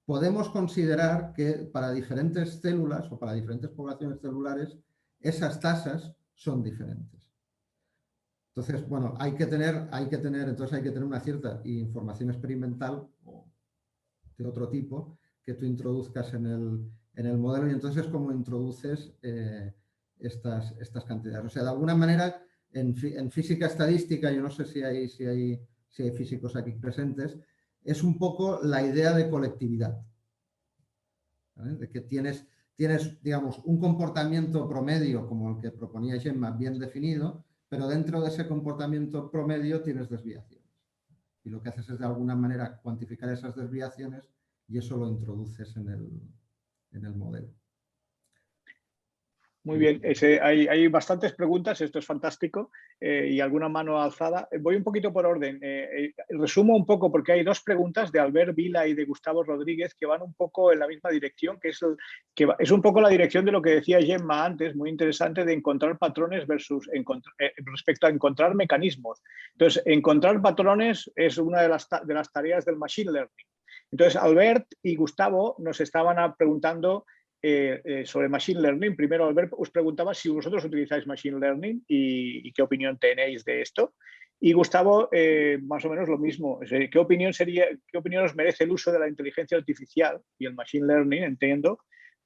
Podemos considerar que para diferentes células o para diferentes poblaciones celulares esas tasas son diferentes. Entonces, bueno, hay que tener una cierta información experimental o de otro tipo que tú introduzcas en el modelo, y entonces cómo introduces estas cantidades. O sea, de alguna manera, en física estadística, yo no sé si hay físicos aquí presentes, es un poco la idea de colectividad, ¿vale? De que tienes, digamos, un comportamiento promedio como el que proponía Gemma, bien definido, pero dentro de ese comportamiento promedio tienes desviaciones. Y lo que haces es, de alguna manera, cuantificar esas desviaciones y eso lo introduces en el modelo. Muy bien, hay bastantes preguntas, esto es fantástico, y alguna mano alzada. Voy un poquito por orden. Resumo un poco porque hay dos preguntas de Albert Vila y de Gustavo Rodríguez que van un poco en la misma dirección, que es un poco la dirección de lo que decía Gemma antes, muy interesante, de encontrar patrones respecto a encontrar mecanismos. Entonces, encontrar patrones es una de las tareas del Machine Learning. Entonces, Albert y Gustavo nos estaban preguntando sobre Machine Learning. Primero, Albert os preguntaba si vosotros utilizáis Machine Learning y qué opinión tenéis de esto. Y Gustavo, más o menos lo mismo. ¿Qué opinión os merece el uso de la inteligencia artificial y el Machine Learning, entiendo,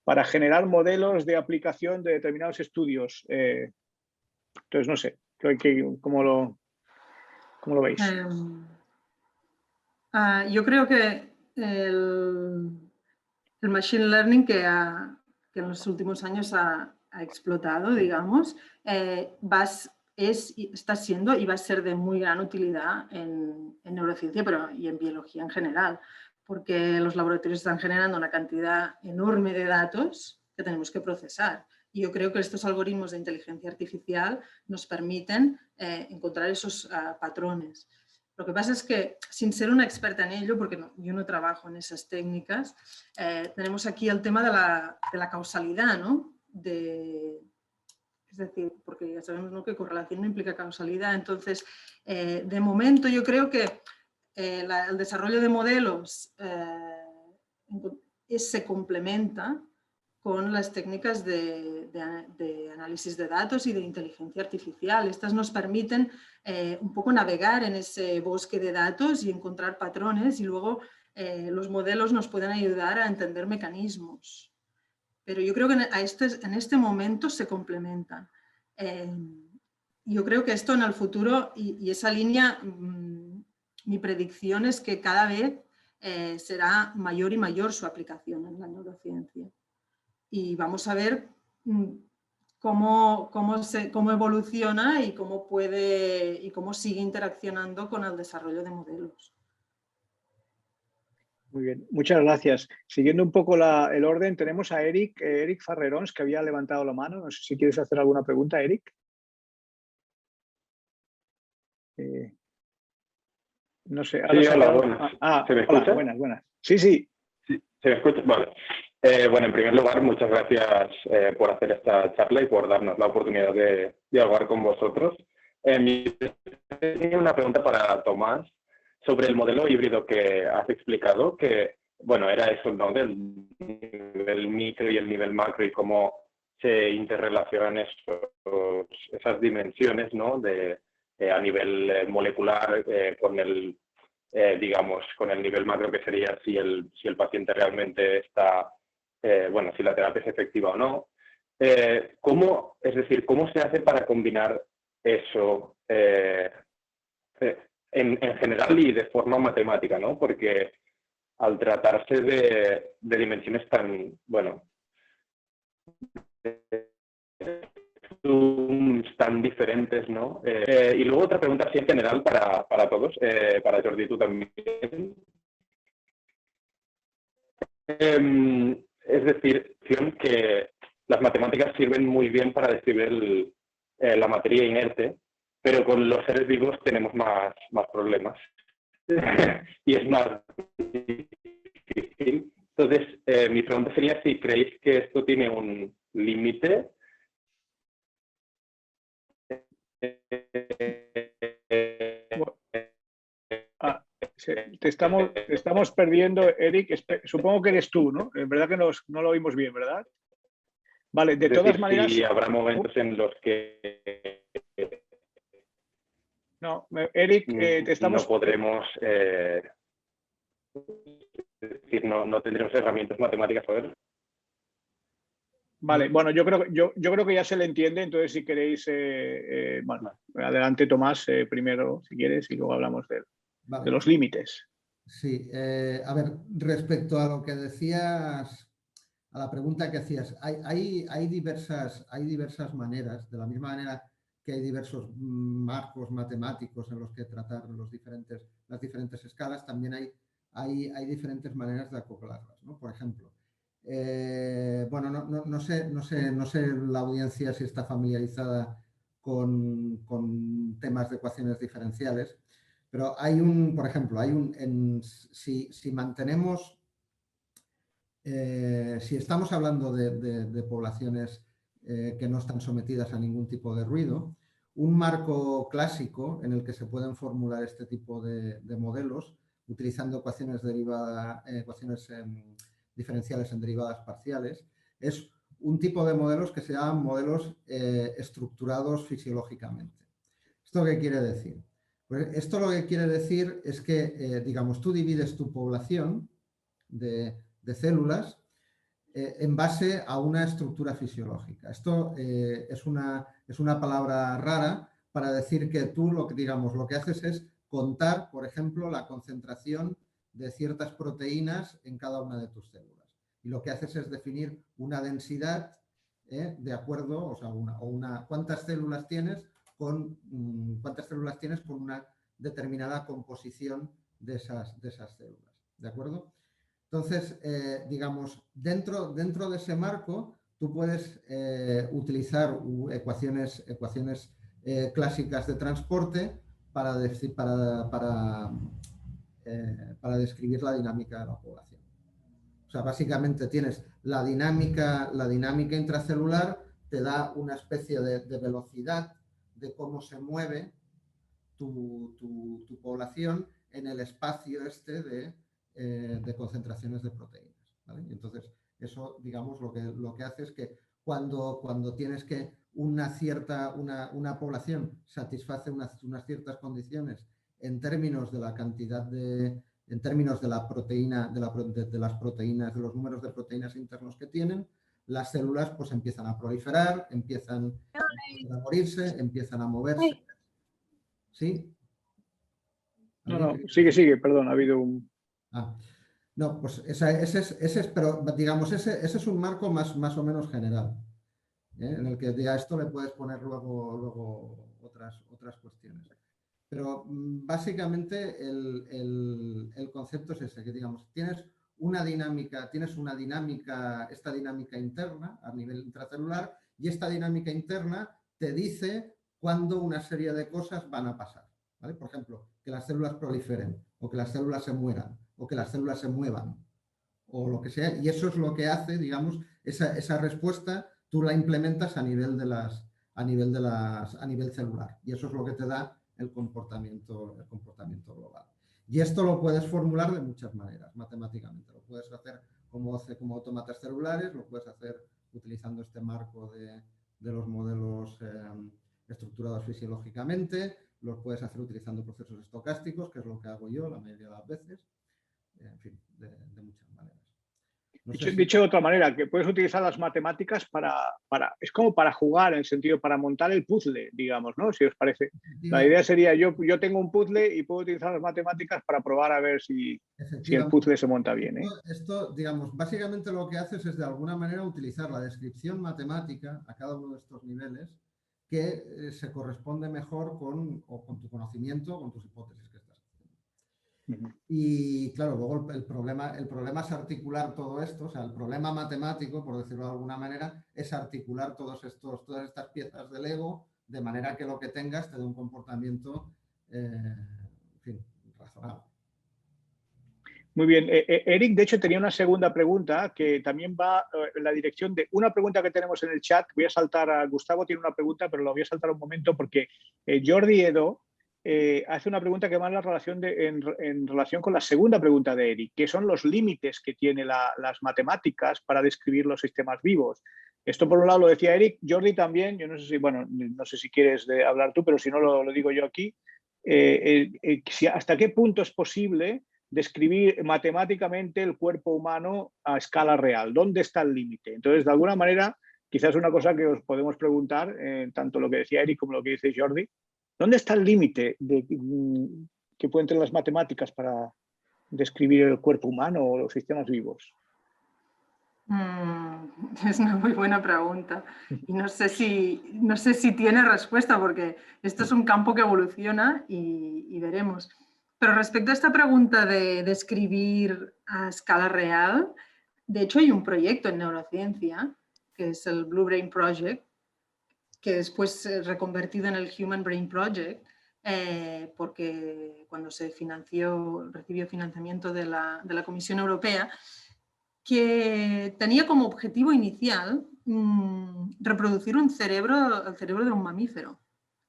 para generar modelos de aplicación de determinados estudios? Entonces, no sé, ¿cómo lo veis? Yo creo que el Machine Learning que en los últimos años ha explotado, digamos, está siendo y va a ser de muy gran utilidad en neurociencia y en biología en general, porque los laboratorios están generando una cantidad enorme de datos que tenemos que procesar. Y yo creo que estos algoritmos de inteligencia artificial nos permiten encontrar esos patrones. Lo que pasa es que, sin ser una experta en ello, porque yo no trabajo en esas técnicas, tenemos aquí el tema de la causalidad, ¿no? Es decir, porque ya sabemos, ¿no?, que correlación no implica causalidad. Entonces, de momento yo creo que el desarrollo de modelos se complementa con las técnicas de análisis de datos y de inteligencia artificial. Estas nos permiten un poco navegar en ese bosque de datos y encontrar patrones, y luego los modelos nos pueden ayudar a entender mecanismos. Pero yo creo que en este momento se complementan. Yo creo que esto en el futuro y esa línea mi predicción es que cada vez será mayor y mayor su aplicación en la neurociencia. Y vamos a ver cómo evoluciona y cómo sigue interaccionando con el desarrollo de modelos. Muy bien, muchas gracias. Siguiendo un poco el orden, tenemos a Eric Farrerons, que había levantado la mano. No sé si quieres hacer alguna pregunta, Eric. No sé. Sí, hola, buenas. ¿Se me escucha? Hola, buenas. Sí. Sí, ¿se me escucha? Vale. Bueno, en primer lugar, muchas gracias por hacer esta charla y por darnos la oportunidad de dialogar con vosotros. Tenía una pregunta para Tomás sobre el modelo híbrido que has explicado, que, bueno, era eso, ¿no? Del nivel micro y el nivel macro y cómo se interrelacionan esas dimensiones, ¿no? A nivel molecular con el, digamos, con el nivel macro, que sería si el paciente realmente está, bueno, si la terapia es efectiva o no. ¿Cómo se hace para combinar eso en general y de forma matemática, ¿no? Porque al tratarse de dimensiones tan, bueno, tan diferentes, ¿no? Y luego otra pregunta así en general para todos, para Jordi, tú también. Es decir, que las matemáticas sirven muy bien para describir la materia inerte, pero con los seres vivos tenemos más problemas. Y es más difícil. Entonces, mi pregunta sería si creéis que esto tiene un límite. Te estamos perdiendo, Eric. Supongo que eres tú, ¿no? En verdad que no lo oímos bien, ¿verdad? Vale, de todas maneras... Sí, habrá momentos en los que... No, Eric, te estamos... No podremos... es decir, no tendremos herramientas matemáticas para ver. Vale, bueno, yo creo que ya se le entiende, entonces si queréis, bueno, adelante Tomás primero, si quieres, y luego hablamos de los límites. Sí, a ver, respecto a lo que decías, a la pregunta que hacías, hay diversas maneras, de la misma manera que hay diversos marcos matemáticos en los que tratar las diferentes escalas, también hay diferentes maneras de acoplarlas, ¿no? Por ejemplo, bueno, no sé la audiencia si está familiarizada con temas de ecuaciones diferenciales, pero por ejemplo, si mantenemos, si estamos hablando de poblaciones que no están sometidas a ningún tipo de ruido, un marco clásico en el que se pueden formular este tipo de modelos utilizando ecuaciones diferenciales en derivadas parciales, es un tipo de modelos que se llaman modelos estructurados fisiológicamente. ¿Esto qué quiere decir? Pues esto lo que quiere decir es que, digamos, tú divides tu población de células en base a una estructura fisiológica. Esto es una palabra rara para decir que tú lo que haces es contar, por ejemplo, la concentración de ciertas proteínas en cada una de tus células. Y lo que haces es definir una densidad de acuerdo, o sea, cuántas células tienes con una determinada composición de esas células. ¿De acuerdo? Entonces, digamos, dentro de ese marco, tú puedes utilizar ecuaciones clásicas de transporte para describir la dinámica de la población. O sea, básicamente tienes la dinámica intracelular, te da una especie de velocidad de cómo se mueve tu población en el espacio de concentraciones de proteínas, ¿vale? Y entonces, eso, digamos, lo que hace es que cuando tienes que una población satisface unas ciertas condiciones en términos de la cantidad en términos de la proteína, de las proteínas, de los números de proteínas internos que tienen, las células pues empiezan a proliferar, empiezan a morirse, empiezan a moverse. ¿Sí? No, sigue, perdón, ha habido un... No, pues pero digamos, ese es un marco más o menos general, en el que a esto le puedes poner luego otras cuestiones. Pero básicamente el concepto es ese, que digamos, tienes esta dinámica interna a nivel intracelular, y esta dinámica interna te dice cuándo una serie de cosas van a pasar, ¿vale? Por ejemplo, que las células proliferen, o que las células se mueran, o que las células se muevan, o lo que sea, y eso es lo que hace, digamos, esa respuesta tú la implementas a nivel celular, y eso es lo que te da el comportamiento global. Y esto lo puedes formular de muchas maneras, matemáticamente. Lo puedes hacer como autómatas celulares, lo puedes hacer utilizando este marco de los modelos estructurados fisiológicamente, lo puedes hacer utilizando procesos estocásticos, que es lo que hago yo la mayoría de las veces, en fin, de muchas maneras. Dicho de otra manera, que puedes utilizar las matemáticas es como para jugar, en el sentido, para montar el puzzle, digamos, ¿no? Si os parece. La idea sería, yo tengo un puzzle y puedo utilizar las matemáticas para probar a ver si el puzzle se monta bien, ¿eh? Esto, digamos, básicamente lo que haces es de alguna manera utilizar la descripción matemática a cada uno de estos niveles que se corresponde mejor con tu conocimiento, con tus hipótesis que estás haciendo. Y claro, luego el problema es articular todo esto, o sea, el problema matemático, por decirlo de alguna manera, es articular todas estas piezas de Lego de manera que lo que tengas te dé un comportamiento, en fin, razonable. Muy bien. Eric, de hecho, tenía una segunda pregunta que también va en la dirección de una pregunta que tenemos en el chat. Voy a saltar a Gustavo, tiene una pregunta, pero lo voy a saltar un momento porque Jordi Edo hace una pregunta que va en relación con la segunda pregunta de Eric, que son los límites que tienen las matemáticas para describir los sistemas vivos. Esto por un lado lo decía Eric, Jordi también, yo no sé si, bueno, no sé si quieres hablar tú, pero si no lo digo yo aquí. ¿Hasta qué punto es posible describir matemáticamente el cuerpo humano a escala real? ¿Dónde está el límite? Entonces, de alguna manera, quizás una cosa que os podemos preguntar, tanto lo que decía Eric como lo que dice Jordi, ¿dónde está el límite que pueden tener las matemáticas para describir el cuerpo humano o los sistemas vivos? Es una muy buena pregunta y no sé si tiene respuesta, porque esto es un campo que evoluciona y veremos. Pero respecto a esta pregunta de describir a escala real, de hecho hay un proyecto en neurociencia que es el Blue Brain Project, que después se ha reconvertido en el Human Brain Project, porque cuando se recibió financiamiento de la Comisión Europea, que tenía como objetivo inicial reproducir el cerebro de un mamífero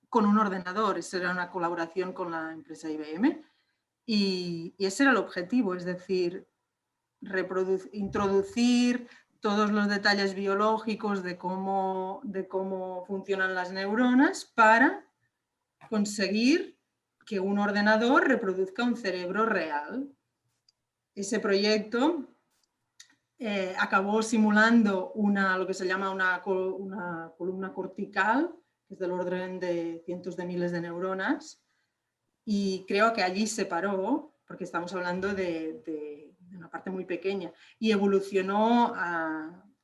con un ordenador. Esa era una colaboración con la empresa IBM y ese era el objetivo, es decir, introducir todos los detalles biológicos de cómo funcionan las neuronas para conseguir que un ordenador reproduzca un cerebro real. Ese proyecto acabó simulando lo que se llama una columna cortical, que es del orden de cientos de miles de neuronas, y creo que allí se paró, porque estamos hablando de una parte muy pequeña, y evolucionó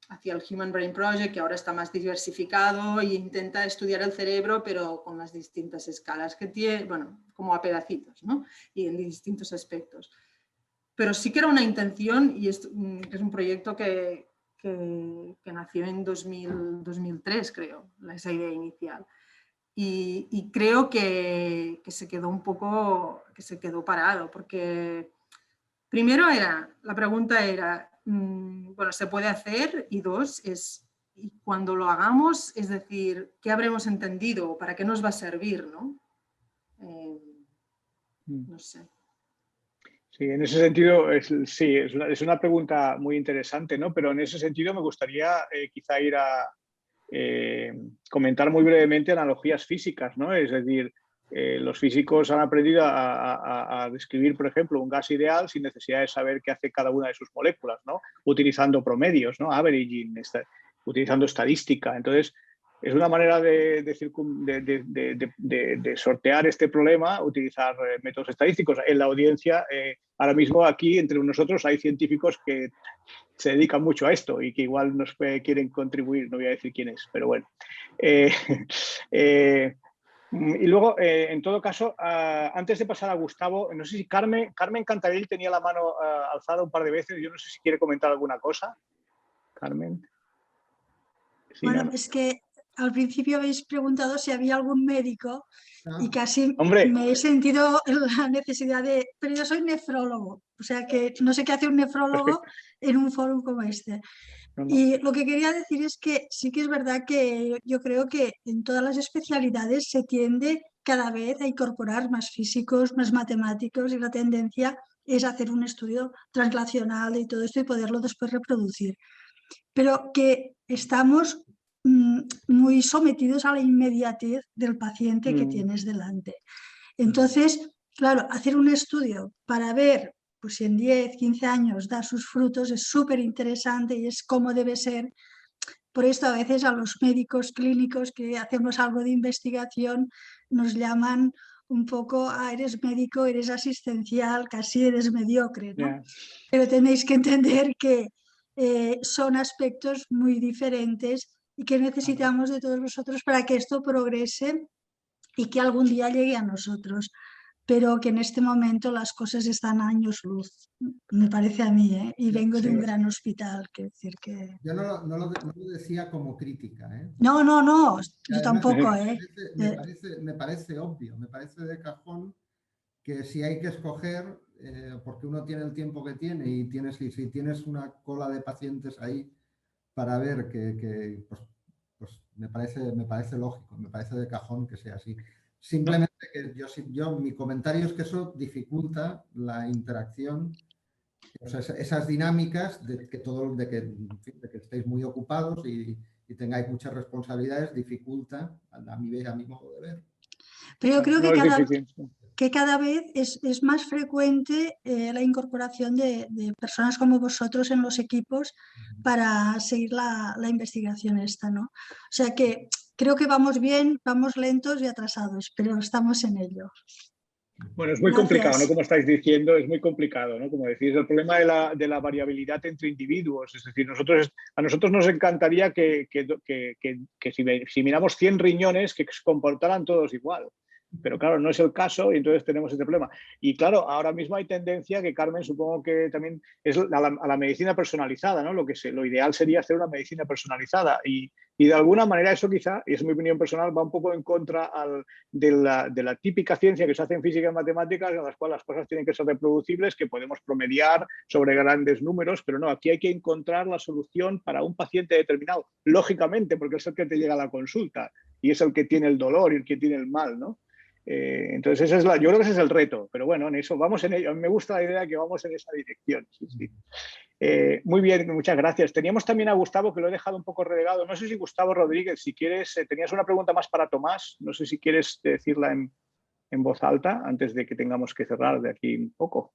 hacia el Human Brain Project, que ahora está más diversificado e intenta estudiar el cerebro, pero con las distintas escalas que tiene, bueno, como a pedacitos, ¿no? Y en distintos aspectos. Pero sí que era una intención, y es un proyecto que nació en 2003, creo, esa idea inicial. Y creo que se quedó parado, porque primero la pregunta era, bueno, ¿se puede hacer? Y dos, y cuando lo hagamos, es decir, ¿qué habremos entendido? ¿Para qué nos va a servir? ¿No? No sé. Sí, en ese sentido, sí, es una pregunta muy interesante, ¿no? Pero en ese sentido me gustaría quizá ir a comentar muy brevemente analogías físicas, ¿no? Es decir, los físicos han aprendido a describir, por ejemplo, un gas ideal sin necesidad de saber qué hace cada una de sus moléculas, ¿no? Utilizando promedios, ¿no? Averaging, utilizando estadística. Entonces, es una manera de sortear este problema, utilizar métodos estadísticos. En la audiencia, ahora mismo aquí entre nosotros hay científicos que se dedican mucho a esto y que igual nos quieren contribuir, no voy a decir quién es, pero bueno. Y luego, en todo caso, antes de pasar a Gustavo, no sé si Carmen Cantarell tenía la mano alzada un par de veces, yo no sé si quiere comentar alguna cosa. Carmen. Sí, bueno, no. es que al principio habéis preguntado si había algún médico y casi ¡Hombre! me he sentido la necesidad de... Pero yo soy nefrólogo, o sea que no sé qué hace un nefrólogo en un foro como este. No. Y lo que quería decir es que sí que es verdad que yo creo que en todas las especialidades se tiende cada vez a incorporar más físicos, más matemáticos y la tendencia es hacer un estudio translacional y todo esto y poderlo después reproducir. Pero que estamos muy sometidos a la inmediatez del paciente que tienes delante. Entonces, claro, hacer un estudio para ver pues, si en 10, 15 años da sus frutos es súper interesante y es como debe ser. Por esto a veces a los médicos clínicos que hacemos algo de investigación nos llaman un poco, eres médico, eres asistencial, casi eres mediocre, ¿no? Yeah. Pero tenéis que entender que son aspectos muy diferentes y que necesitamos de todos vosotros para que esto progrese y que algún día llegue a nosotros, pero que en este momento las cosas están a años luz, me parece a mí, ¿eh? Y vengo de un gran hospital, quiero decir que... Yo no lo decía como crítica, ¿eh? No, yo Además, tampoco, ¿eh? Me parece obvio, me parece de cajón que si hay que escoger, porque uno tiene el tiempo que tiene y si tienes una cola de pacientes ahí para ver pues me parece lógico, me parece de cajón que sea así. Simplemente que mi comentario es que eso dificulta la interacción, o sea, esas dinámicas de que estéis muy ocupados y tengáis muchas responsabilidades, dificulta a mi modo de ver. Pero yo creo No es difícil. que cada vez es más frecuente la incorporación de personas como vosotros en los equipos para seguir la investigación esta, ¿no? O sea que creo que vamos bien, vamos lentos y atrasados, pero estamos en ello. Bueno, es muy complicado, ¿no? Como estáis diciendo, es muy complicado, ¿no? Como decís, el problema de la variabilidad entre individuos. Es decir, a nosotros nos encantaría que si miramos 100 riñones, que se comportaran todos igual. Pero claro, no es el caso y entonces tenemos este problema. Y claro, ahora mismo hay tendencia que, Carmen, supongo que también es a la medicina personalizada, ¿no? Lo ideal sería hacer una medicina personalizada y de alguna manera eso quizá, y es mi opinión personal, va un poco en contra de la típica ciencia que se hace en física y matemáticas, en las cuales las cosas tienen que ser reproducibles, que podemos promediar sobre grandes números, pero no, aquí hay que encontrar la solución para un paciente determinado, lógicamente, porque es el que te llega a la consulta y es el que tiene el dolor y el que tiene el mal, ¿no? Entonces yo creo que ese es el reto, pero bueno, en eso vamos en ello. A mí me gusta la idea de que vamos en esa dirección. Sí, sí. Muy bien, muchas gracias. Teníamos también a Gustavo, que lo he dejado un poco relegado. No sé si Gustavo Rodríguez, si quieres, tenías una pregunta más para Tomás, no sé si quieres decirla en voz alta antes de que tengamos que cerrar de aquí un poco.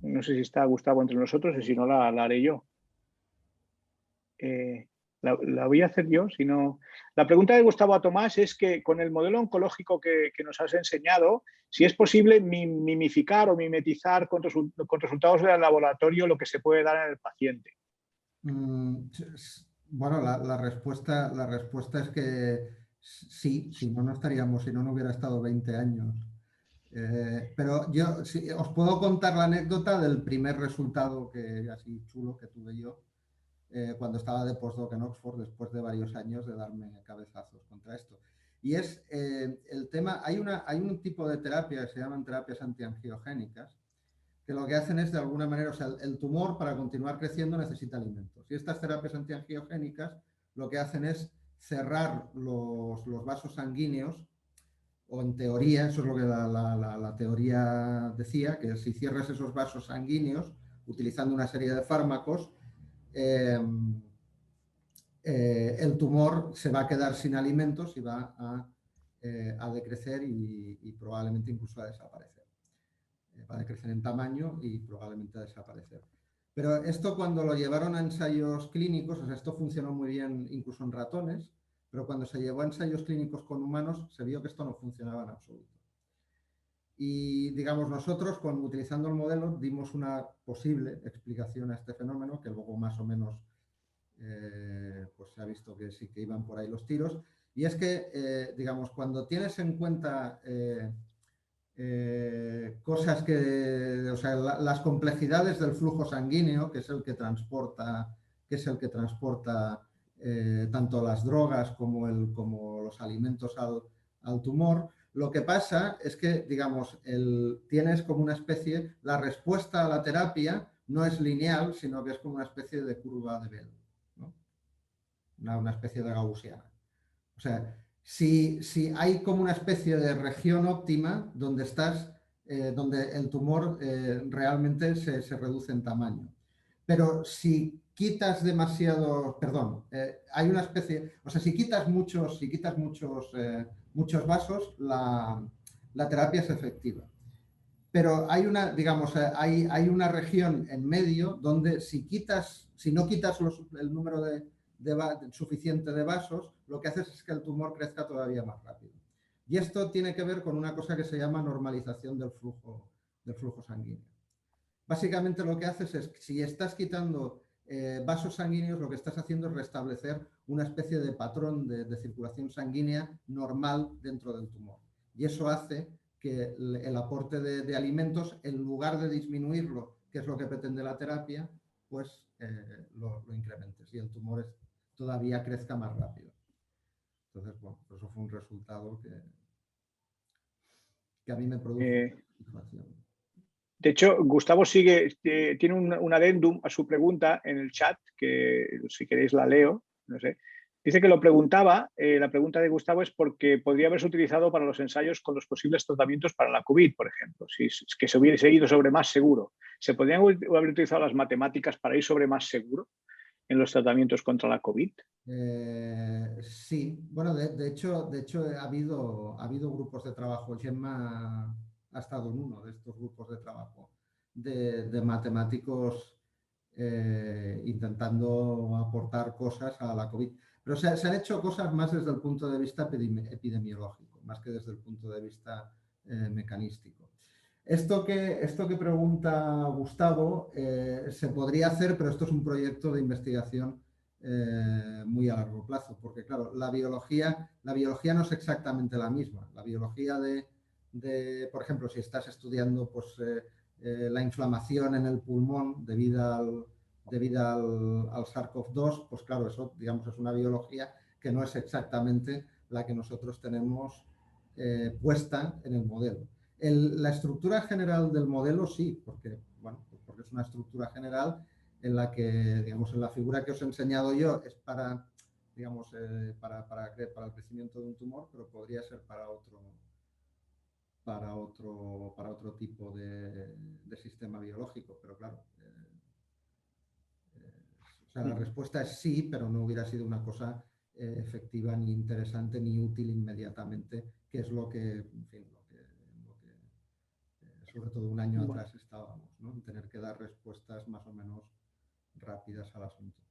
No sé si está Gustavo entre nosotros y si no la haré yo. La voy a hacer yo, si no... La pregunta de Gustavo a Tomás es que con el modelo oncológico que nos has enseñado, si es posible mimificar o mimetizar con resultados del laboratorio lo que se puede dar en el paciente. Bueno, la respuesta es que sí, si no estaríamos, si no hubiera estado 20 años. Pero yo os puedo contar la anécdota del primer resultado así chulo que tuve yo. Cuando estaba de postdoc en Oxford, después de varios años de darme cabezazos contra esto. Y es el tema, hay un tipo de terapia que se llaman terapias antiangiogénicas, que lo que hacen es de alguna manera, o sea, el tumor para continuar creciendo necesita alimentos. Y estas terapias antiangiogénicas lo que hacen es cerrar los vasos sanguíneos, o en teoría, eso es lo que la teoría decía, que si cierras esos vasos sanguíneos utilizando una serie de fármacos, el tumor se va a quedar sin alimentos y va a decrecer y probablemente incluso a desaparecer. Va a decrecer en tamaño y probablemente a desaparecer. Pero esto cuando lo llevaron a ensayos clínicos, o sea, esto funcionó muy bien incluso en ratones, pero cuando se llevó a ensayos clínicos con humanos se vio que esto no funcionaba en absoluto. Y digamos, nosotros utilizando el modelo dimos una posible explicación a este fenómeno, que luego más o menos pues se ha visto que sí que iban por ahí los tiros. Y es que, digamos, cuando tienes en cuenta cosas que, o sea, las complejidades del flujo sanguíneo, que es el que transporta, tanto las drogas como los alimentos al tumor, lo que pasa es que, digamos, tienes como una especie, la respuesta a la terapia no es lineal, sino que es como una especie de curva de Bell, ¿no? Una especie de gaussiana. O sea, si hay como una especie de región óptima donde donde el tumor realmente se reduce en tamaño. Pero si quitas demasiado, perdón, hay una especie, o sea, si quitas muchos vasos, la terapia es efectiva. Pero hay una, digamos, hay una región en medio donde si no quitas el número suficiente de vasos, lo que haces es que el tumor crezca todavía más rápido. Y esto tiene que ver con una cosa que se llama normalización del flujo sanguíneo. Básicamente lo que haces es, si estás quitando vasos sanguíneos, lo que estás haciendo es restablecer una especie de patrón de circulación sanguínea normal dentro del tumor. Y eso hace que el aporte de alimentos, en lugar de disminuirlo, que es lo que pretende la terapia, pues lo incrementes y el tumor todavía crezca más rápido. Entonces, bueno, pues eso fue un resultado que a mí me produce satisfacción. De hecho, Gustavo tiene un adendum a su pregunta en el chat, que si queréis la leo, no sé. Dice que lo preguntaba, la pregunta de Gustavo es porque podría haberse utilizado para los ensayos con los posibles tratamientos para la COVID, por ejemplo, que se hubiese ido sobre más seguro. ¿Se podrían haber utilizado las matemáticas para ir sobre más seguro en los tratamientos contra la COVID? Sí, bueno, de hecho ha habido grupos de trabajo. Gemma ha estado en uno de estos grupos de trabajo de matemáticos intentando aportar cosas a la COVID. Pero se han hecho cosas más desde el punto de vista epidemiológico, más que desde el punto de vista mecanístico. Esto que pregunta Gustavo se podría hacer, pero esto es un proyecto de investigación muy a largo plazo, porque claro, la biología no es exactamente la misma. La biología por ejemplo, si estás estudiando pues, la inflamación en el pulmón debido al SARS-CoV-2, pues claro, eso digamos es una biología que no es exactamente la que nosotros tenemos puesta en el modelo. La estructura general del modelo sí, porque es una estructura general en la que, digamos, en la figura que os he enseñado yo es para el crecimiento de un tumor, pero podría ser para otro tipo de sistema biológico, pero claro, o sea, la respuesta es sí, pero no hubiera sido una cosa efectiva, ni interesante, ni útil inmediatamente, que es lo que, en fin, sobre todo un año atrás estábamos, ¿no? En tener que dar respuestas más o menos rápidas al asunto.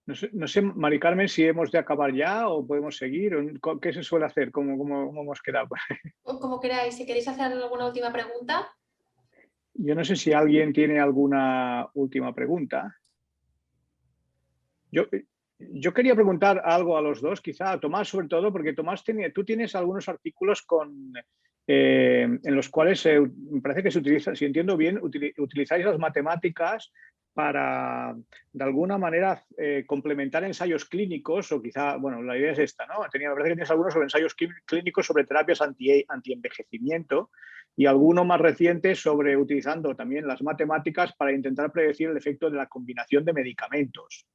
No sé, Mari Carmen, si hemos de acabar ya o podemos seguir. ¿Qué se suele hacer? ¿Cómo hemos quedado? Como queráis. Si queréis hacer alguna última pregunta. Yo no sé si alguien tiene alguna última pregunta. Yo quería preguntar algo a los dos, quizá a Tomás sobre todo, porque Tomás, tú tienes algunos artículos en los cuales me parece que se utiliza, si entiendo bien, utilizáis las matemáticas para, de alguna manera, complementar ensayos clínicos, o quizá, bueno, la idea es esta, ¿no? Me parece que tienes algunos sobre ensayos clínicos sobre terapias anti-envejecimiento y alguno más reciente sobre utilizando también las matemáticas para intentar predecir el efecto de la combinación de medicamentos.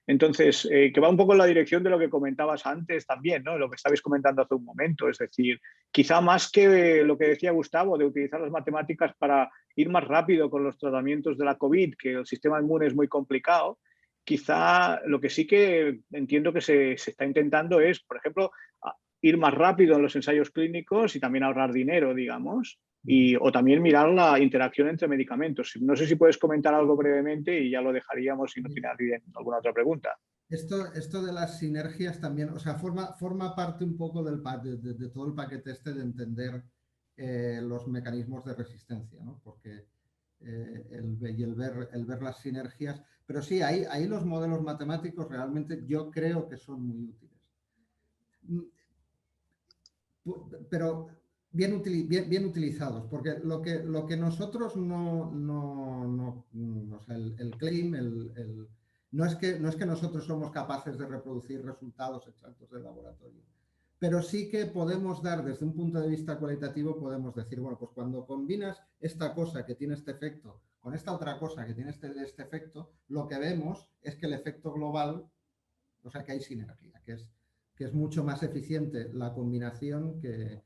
Entonces, que va un poco en la dirección de lo que comentabas antes también, ¿no? Lo que estabais comentando hace un momento. Es decir, quizá más que lo que decía Gustavo, de utilizar las matemáticas para ir más rápido con los tratamientos de la COVID, que el sistema inmune es muy complicado, quizá lo que sí que entiendo que se está intentando es, por ejemplo, ir más rápido en los ensayos clínicos y también ahorrar dinero, digamos. O también mirar la interacción entre medicamentos. No sé si puedes comentar algo brevemente y ya lo dejaríamos si no tiene alguien alguna otra pregunta. Esto de las sinergias también, o sea, forma parte un poco de todo el paquete este de entender los mecanismos de resistencia, ¿no? Porque el ver las sinergias, pero sí, ahí los modelos matemáticos realmente yo creo que son muy útiles. Pero bien utilizados, porque lo que nosotros o sea, el claim, no es que nosotros somos capaces de reproducir resultados exactos del laboratorio, pero sí que podemos dar, desde un punto de vista cualitativo, podemos decir, bueno, pues cuando combinas esta cosa que tiene este efecto con esta otra cosa que tiene este efecto, lo que vemos es que el efecto global, o sea, que hay sinergia, que es mucho más eficiente la combinación que...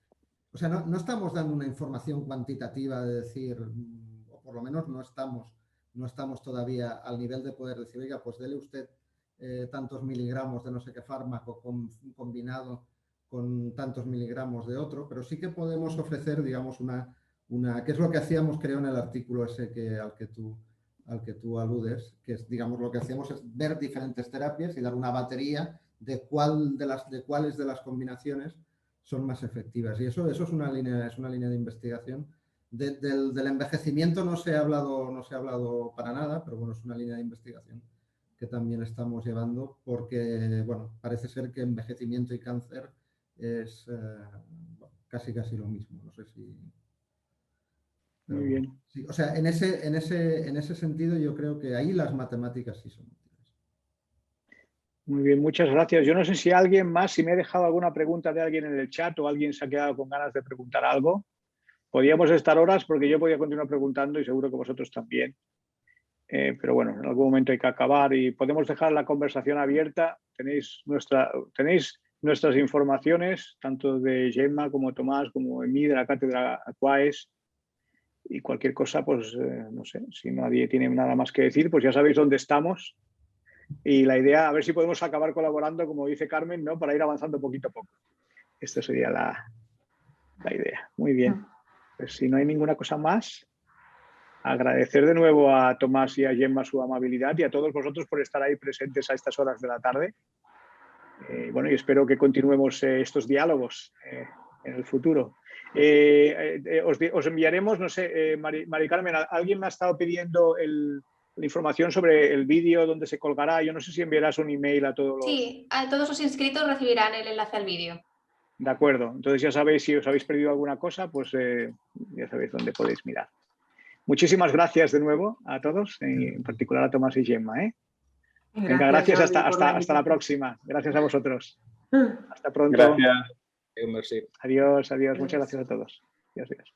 O sea, no estamos dando una información cuantitativa de decir, o por lo menos no estamos todavía al nivel de poder decir, oiga, pues dele usted tantos miligramos de no sé qué fármaco combinado con tantos miligramos de otro, pero sí que podemos ofrecer, digamos, que es lo que hacíamos, creo, en el artículo ese al que tú aludes, que es, digamos, lo que hacemos es ver diferentes terapias y dar una batería de cuáles de las combinaciones son más efectivas. Y eso es una línea de investigación. Del envejecimiento no se ha hablado para nada, pero bueno, es una línea de investigación que también estamos llevando porque, bueno, parece ser que envejecimiento y cáncer es casi lo mismo. No sé si... Muy bien. Sí, o sea, en ese sentido yo creo que ahí las matemáticas sí son útiles. Muy bien, muchas gracias. Yo no sé si alguien más, si me he dejado alguna pregunta de alguien en el chat o alguien se ha quedado con ganas de preguntar algo. Podíamos estar horas porque yo podía continuar preguntando y seguro que vosotros también. Pero bueno, en algún momento hay que acabar y podemos dejar la conversación abierta. Tenéis nuestras informaciones, tanto de Gemma como Tomás, como de mí, de la cátedra Aquaes. Y cualquier cosa, pues no sé, si nadie tiene nada más que decir, pues ya sabéis dónde estamos. Y la idea, a ver si podemos acabar colaborando, como dice Carmen, ¿no? Para ir avanzando poquito a poco. Esta sería la idea. Muy bien. Pues si no hay ninguna cosa más, agradecer de nuevo a Tomás y a Gemma su amabilidad y a todos vosotros por estar ahí presentes a estas horas de la tarde. Bueno, y espero que continuemos estos diálogos en el futuro. Os enviaremos, no sé, Mari Carmen, alguien me ha estado pidiendo la información sobre el vídeo, dónde se colgará. Yo no sé si enviarás un email a todos los... Sí, a todos los inscritos recibirán el enlace al vídeo. De acuerdo. Entonces ya sabéis, si os habéis perdido alguna cosa, pues ya sabéis dónde podéis mirar. Muchísimas gracias de nuevo a todos, en particular a Tomás y Gemma. Venga, gracias, hasta la próxima. Gracias a vosotros. Hasta pronto. Gracias. Adiós, muchas gracias a todos. Adiós.